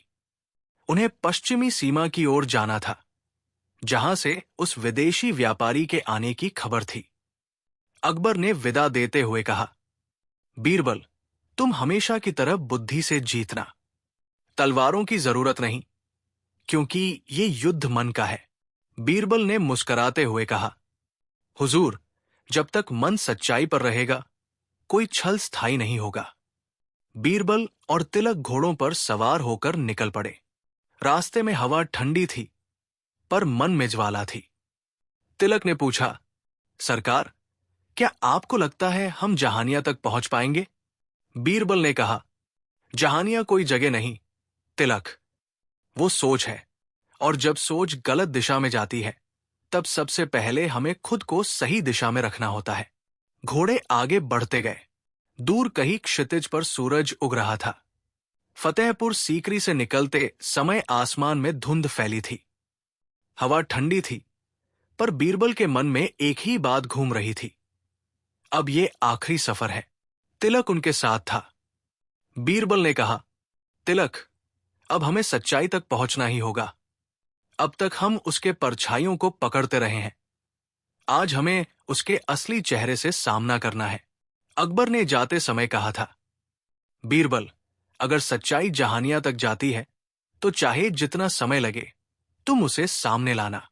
उन्हें पश्चिमी सीमा की ओर जाना था, जहां से उस विदेशी व्यापारी के आने की खबर थी। अकबर ने विदा देते हुए कहा, बीरबल, तुम हमेशा की तरह बुद्धि से जीतना। तलवारों की जरूरत नहीं, क्योंकि ये युद्ध मन का है। बीरबल ने मुस्कुराते हुए कहा, हुजूर, जब तक मन सच्चाई पर रहेगा, कोई छल स्थायी नहीं होगा। बीरबल और तिलक घोड़ों पर सवार होकर निकल पड़े। रास्ते में हवा ठंडी थी, पर मन में ज्वाला थी। तिलक ने पूछा, सरकार, क्या आपको लगता है हम जहानिया तक पहुंच पाएंगे? बीरबल ने कहा, जहानिया कोई जगह नहीं, तिलक, वो सोच है। और जब सोच गलत दिशा में जाती है, तब सबसे पहले हमें खुद को सही दिशा में रखना होता है। घोड़े आगे बढ़ते गए। दूर कहीं क्षितिज पर सूरज उग रहा था। फतेहपुर सीकरी से निकलते समय आसमान में धुंध फैली थी। हवा ठंडी थी, पर बीरबल के मन में एक ही बात घूम रही थी, अब ये आखिरी सफर है। तिलक उनके साथ था। बीरबल ने कहा, तिलक, अब हमें सच्चाई तक पहुंचना ही होगा। अब तक हम उसके परछाइयों को पकड़ते रहे हैं। आज हमें उसके असली चेहरे से सामना करना है। अकबर ने जाते समय कहा था, बीरबल, अगर सच्चाई जहानिया तक जाती है, तो चाहे जितना समय लगे, तुम उसे सामने लाना।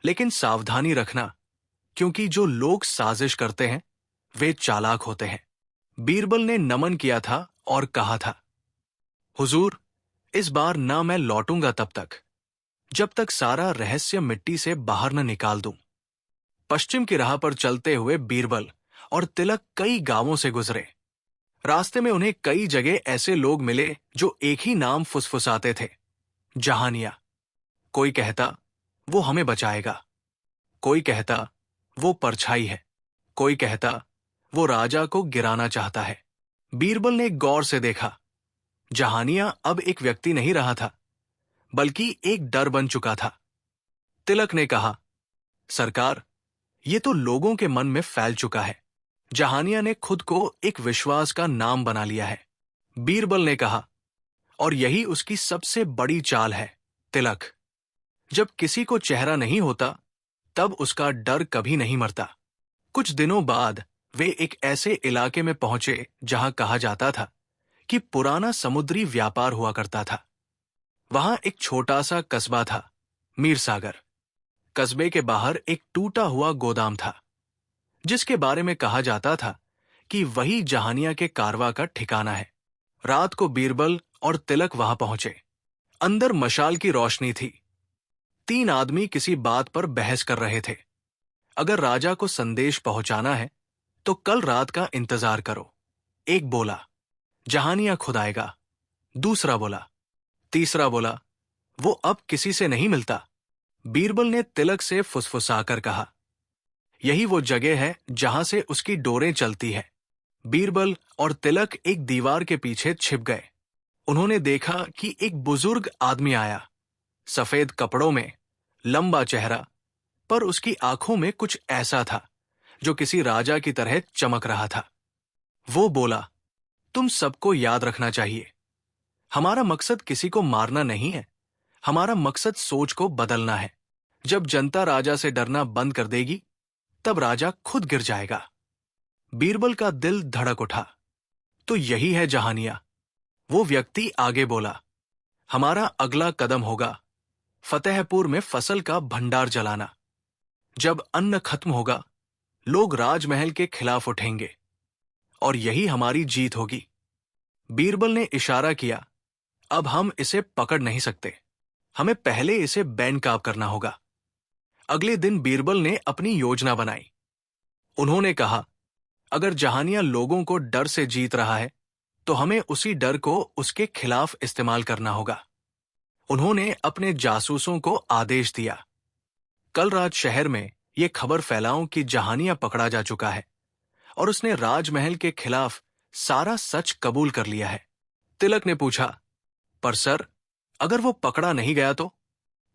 लेकिन सावधानी रखना, क्योंकि जो लोग साजिश करते हैं, वे चालाक होते हैं। बीरबल ने नमन किया था और कहा था, हुजूर, इस बार ना मैं लौटूंगा तब तक, जब तक सारा रहस्य मिट्टी से बाहर न निकाल दूं। पश्चिम की राह पर चलते हुए बीरबल और तिलक कई गांवों से गुजरे। रास्ते में उन्हें कई जगह ऐसे लोग मिले जो एक ही नाम फुसफुसाते थे, जहानिया। कोई कहता, वो हमें बचाएगा। कोई कहता, वो परछाई है। कोई कहता, वो राजा को गिराना चाहता है। बीरबल ने गौर से देखा, जहानिया अब एक व्यक्ति नहीं रहा था, बल्कि एक डर बन चुका था। तिलक ने कहा, सरकार, ये तो लोगों के मन में फैल चुका है। जहानिया ने खुद को एक विश्वास का नाम बना लिया है। बीरबल ने कहा, और यही उसकी सबसे बड़ी चाल है, तिलक। जब किसी को चेहरा नहीं होता, तब उसका डर कभी नहीं मरता। कुछ दिनों बाद वे एक ऐसे इलाके में पहुंचे जहां कहा जाता था कि पुराना समुद्री व्यापार हुआ करता था। वहां एक छोटा सा कस्बा था, मीरसागर। कस्बे के बाहर एक टूटा हुआ गोदाम था, जिसके बारे में कहा जाता था कि वही जहानिया के कारवा का ठिकाना है। रात को बीरबल और तिलक वहां पहुंचे। अंदर मशाल की रोशनी थी। 3 आदमी किसी बात पर बहस कर रहे थे। अगर राजा को संदेश पहुंचाना है, तो कल रात का इंतजार करो। एक बोला, जहानिया खुद आएगा। दूसरा बोला। तीसरा बोला, वो अब किसी से नहीं मिलता। बीरबल ने तिलक से फुसफुसाकर कहा, यही वो जगह है जहां से उसकी डोरें चलती है। बीरबल और तिलक एक दीवार के पीछे छिप गए। उन्होंने देखा कि एक बुजुर्ग आदमी आया, सफेद कपड़ों में, लंबा चेहरा, पर उसकी आंखों में कुछ ऐसा था जो किसी राजा की तरह चमक रहा था। वो बोला, तुम सबको याद रखना चाहिए, हमारा मकसद किसी को मारना नहीं है, हमारा मकसद सोच को बदलना है। जब जनता राजा से डरना बंद कर देगी, तब राजा खुद गिर जाएगा। बीरबल का दिल धड़क उठा। तो यही है जहानिया। वो व्यक्ति आगे बोला, हमारा अगला कदम होगा फतेहपुर में फसल का भंडार जलाना। जब अन्न खत्म होगा, लोग राजमहल के खिलाफ उठेंगे, और यही हमारी जीत होगी। बीरबल ने इशारा किया, अब हम इसे पकड़ नहीं सकते, हमें पहले इसे बेनकाब करना होगा। अगले दिन बीरबल ने अपनी योजना बनाई। उन्होंने कहा, अगर जहानिया लोगों को डर से जीत रहा है, तो हमें उसी डर को उसके खिलाफ इस्तेमाल करना होगा। उन्होंने अपने जासूसों को आदेश दिया, कल रात शहर में यह खबर फैलाओ कि जहानिया पकड़ा जा चुका है और उसने राजमहल के खिलाफ सारा सच कबूल कर लिया है। तिलक ने पूछा, पर सर, अगर वो पकड़ा नहीं गया तो?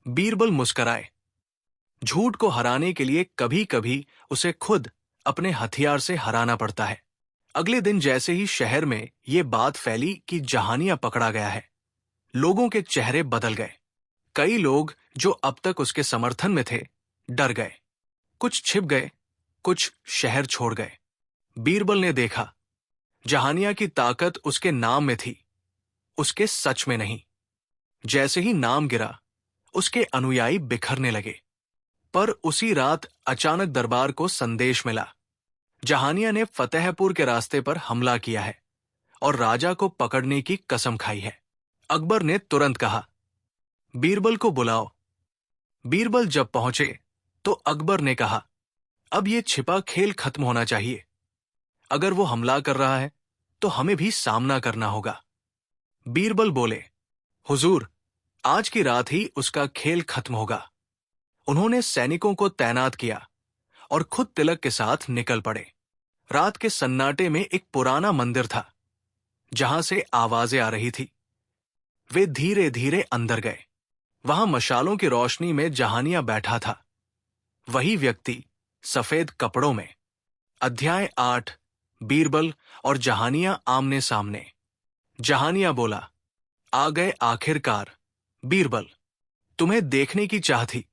बीरबल मुस्कराए। झूठ को हराने के लिए कभी कभी उसे खुद अपने हथियार से हराना पड़ता है। अगले दिन जैसे ही शहर में ये बात फैली कि जहानिया पकड़ा गया है, लोगों के चेहरे बदल गए। कई लोग जो अब तक उसके समर्थन में थे डर गए। कुछ छिप गए, कुछ शहर छोड़ गए। बीरबल ने देखा, जहानिया की ताकत उसके नाम में थी, उसके सच में नहीं। जैसे ही नाम गिरा, उसके अनुयायी बिखरने लगे। पर उसी रात अचानक दरबार को संदेश मिला। जहानिया ने फतेहपुर के रास्ते पर हमला किया है और राजा को पकड़ने की कसम खाई है। अकबर ने तुरंत कहा, बीरबल को बुलाओ। बीरबल जब पहुंचे तो अकबर ने कहा, अब ये छिपा खेल खत्म होना चाहिए। अगर वो हमला कर रहा है तो हमें भी सामना करना होगा। बीरबल बोले, हुजूर, आज की रात ही उसका खेल खत्म होगा। उन्होंने सैनिकों को तैनात किया और खुद तिलक के साथ निकल पड़े। रात के सन्नाटे में एक पुराना मंदिर था जहां से आवाजें आ रही थी। वे धीरे धीरे अंदर गए। वहां मशालों की रोशनी में जहानिया बैठा था, वही व्यक्ति सफेद कपड़ों में। अध्याय 8। बीरबल और जहानिया आमने सामने। जहानिया बोला, आ गए आखिरकार। बीरबल, तुम्हें देखने की चाह थी।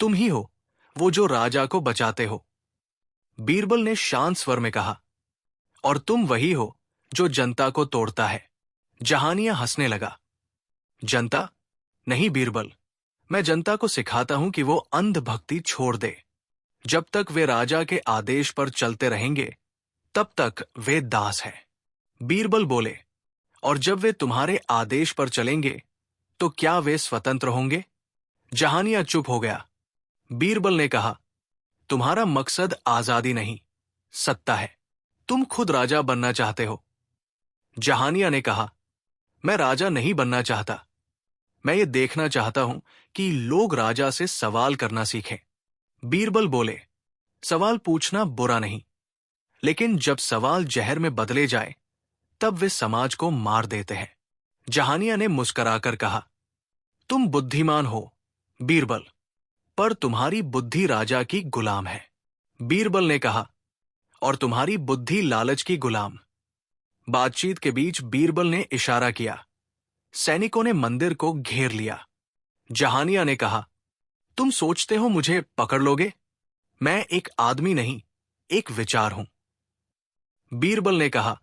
तुम ही हो वो जो राजा को बचाते हो। बीरबल ने शांत स्वर में कहा, और तुम वही हो जो जनता को तोड़ता है। जहानिया हंसने लगा। जनता? नहीं बीरबल, मैं जनता को सिखाता हूं कि वो अंधभक्ति छोड़ दे। जब तक वे राजा के आदेश पर चलते रहेंगे तब तक वे दास हैं। बीरबल बोले, और जब वे तुम्हारे आदेश पर चलेंगे तो क्या वे स्वतंत्र होंगे? जहानिया चुप हो गया। बीरबल ने कहा, तुम्हारा मकसद आजादी नहीं, सत्ता है। तुम खुद राजा बनना चाहते हो। जहानिया ने कहा, मैं राजा नहीं बनना चाहता। मैं ये देखना चाहता हूं कि लोग राजा से सवाल करना सीखें। बीरबल बोले, सवाल पूछना बुरा नहीं, लेकिन जब सवाल जहर में बदले जाए तब वे समाज को मार देते हैं। जहानिया ने मुस्कुराकर कहा, तुम बुद्धिमान हो बीरबल, पर तुम्हारी बुद्धि राजा की गुलाम है। बीरबल ने कहा, और तुम्हारी बुद्धि लालच की गुलाम। बातचीत के बीच बीरबल ने इशारा किया। सैनिकों ने मंदिर को घेर लिया। जहानिया ने कहा, तुम सोचते हो मुझे पकड़ लोगे? मैं एक आदमी नहीं, एक विचार हूं। बीरबल ने कहा,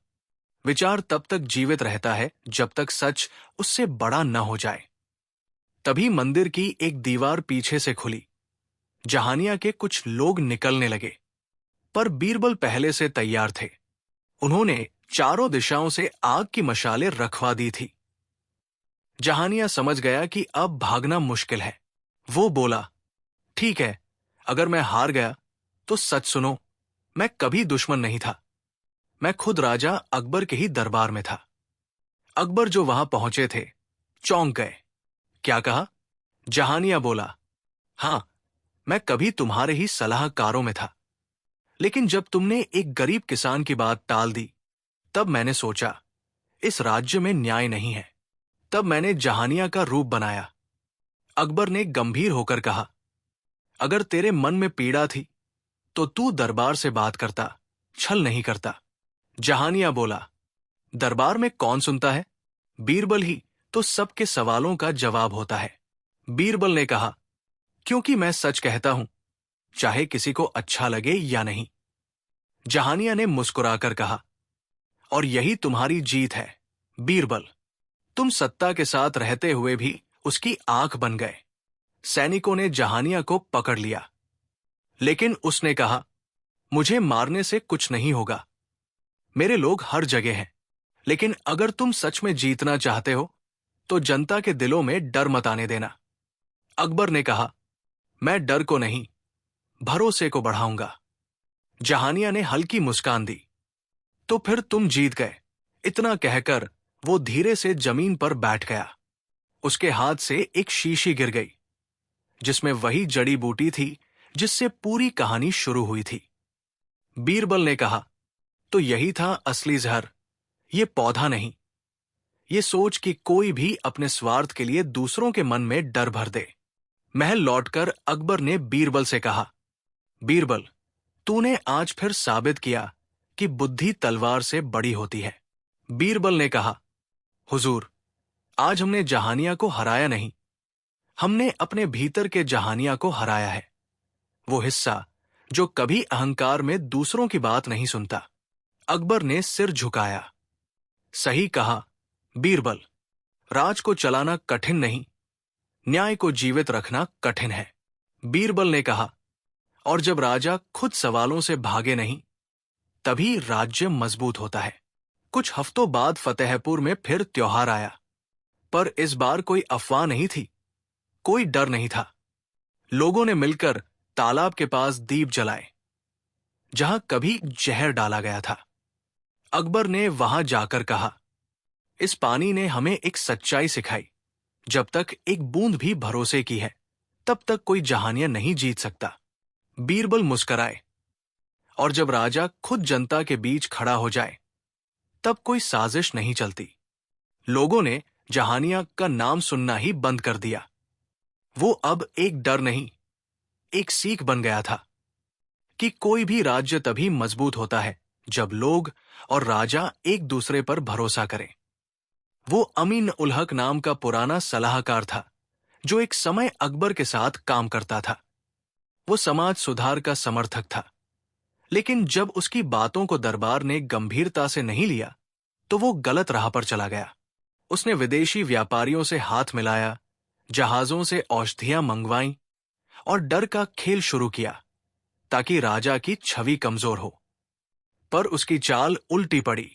विचार तब तक जीवित रहता है जब तक सच उससे बड़ा न हो जाए। तभी मंदिर की एक दीवार पीछे से खुली। जहानिया के कुछ लोग निकलने लगे, पर बीरबल पहले से तैयार थे। उन्होंने चारों दिशाओं से आग की मशालें रखवा दी थी। जहानिया समझ गया कि अब भागना मुश्किल है। वो बोला, ठीक है, अगर मैं हार गया तो सच सुनो, मैं कभी दुश्मन नहीं था। मैं खुद राजा अकबर के ही दरबार में था। अकबर जो वहां पहुंचे थे चौंक गए। क्या कहा? जहानिया बोला, हां, मैं कभी तुम्हारे ही सलाहकारों में था, लेकिन जब तुमने एक गरीब किसान की बात टाल दी तब मैंने सोचा इस राज्य में न्याय नहीं है। तब मैंने जहानिया का रूप बनाया। अकबर ने गंभीर होकर कहा, अगर तेरे मन में पीड़ा थी तो तू दरबार से बात करता, छल नहीं करता। जहानिया बोला, दरबार में कौन सुनता है? बीरबल ही तो सबके सवालों का जवाब होता है। बीरबल ने कहा, क्योंकि मैं सच कहता हूं, चाहे किसी को अच्छा लगे या नहीं। जहानिया ने मुस्कुराकर कहा, और यही तुम्हारी जीत है बीरबल। तुम सत्ता के साथ रहते हुए भी उसकी आंख बन गए। सैनिकों ने जहानिया को पकड़ लिया, लेकिन उसने कहा, मुझे मारने से कुछ नहीं होगा। मेरे लोग हर जगह हैं, लेकिन अगर तुम सच में जीतना चाहते हो तो जनता के दिलों में डर मत आने देना। अकबर ने कहा, मैं डर को नहीं, भरोसे को बढ़ाऊंगा। जहानिया ने हल्की मुस्कान दी। तो फिर तुम जीत गए। इतना कहकर वो धीरे से जमीन पर बैठ गया। उसके हाथ से एक शीशी गिर गई, जिसमें वही जड़ी बूटी थी जिससे पूरी कहानी शुरू हुई थी। बीरबल ने कहा, तो यही था असली जहर, ये पौधा नहीं। ये सोच कि कोई भी अपने स्वार्थ के लिए दूसरों के मन में डर भर दे। महल लौटकर अकबर ने बीरबल से कहा, बीरबल, तूने आज फिर साबित किया कि बुद्धि तलवार से बड़ी होती है। बीरबल ने कहा, हुजूर, आज हमने जहानिया को हराया नहीं, हमने अपने भीतर के जहानिया को हराया है, वो हिस्सा जो कभी अहंकार में दूसरों की बात नहीं सुनता। अकबर ने सिर झुकाया। सही कहा बीरबल, राज को चलाना कठिन नहीं, न्याय को जीवित रखना कठिन है। बीरबल ने कहा, और जब राजा खुद सवालों से भागे नहीं, तभी राज्य मजबूत होता है। कुछ हफ्तों बाद फतेहपुर में फिर त्योहार आया, पर इस बार कोई अफवाह नहीं थी, कोई डर नहीं था। लोगों ने मिलकर तालाब के पास दीप जलाए, जहां कभी जहर डाला गया था। अकबर ने वहां जाकर कहा, इस पानी ने हमें एक सच्चाई सिखाई, जब तक एक बूंद भी भरोसे की है, तब तक कोई जहानिया नहीं जीत सकता। बीरबल मुस्कराए, और जब राजा खुद जनता के बीच खड़ा हो जाए, तब कोई साजिश नहीं चलती। लोगों ने जहानिया का नाम सुनना ही बंद कर दिया। वो अब एक डर नहीं, एक सीख बन गया था कि कोई भी राज्य तभी मजबूत होता है जब लोग और राजा एक दूसरे पर भरोसा करें। वो अमीन उल हक नाम का पुराना सलाहकार था, जो एक समय अकबर के साथ काम करता था। वो समाज सुधार का समर्थक था, लेकिन जब उसकी बातों को दरबार ने गंभीरता से नहीं लिया, तो वो गलत राह पर चला गया। उसने विदेशी व्यापारियों से हाथ मिलाया, जहाजों से औषधियां मंगवाईं और डर का खेल शुरू किया ताकि राजा की छवि कमजोर हो। पर उसकी चाल उल्टी पड़ी,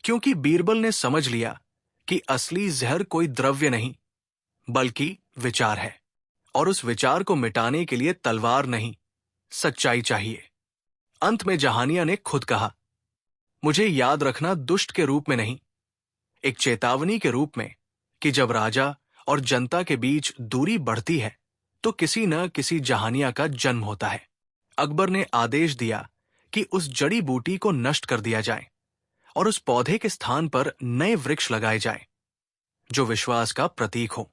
क्योंकि बीरबल ने समझ लिया कि असली जहर कोई द्रव्य नहीं, बल्कि विचार है, और उस विचार को मिटाने के लिए तलवार नहीं, सच्चाई चाहिए। अंत में जहानिया ने खुद कहा, मुझे याद रखना दुष्ट के रूप में नहीं, एक चेतावनी के रूप में कि जब राजा और जनता के बीच दूरी बढ़ती है, तो किसी न किसी जहानिया का जन्म होता है। अकबर ने आदेश दिया कि उस जड़ी बूटी को नष्ट कर दिया जाए और उस पौधे के स्थान पर नए वृक्ष लगाए जाएं, जो विश्वास का प्रतीक हो।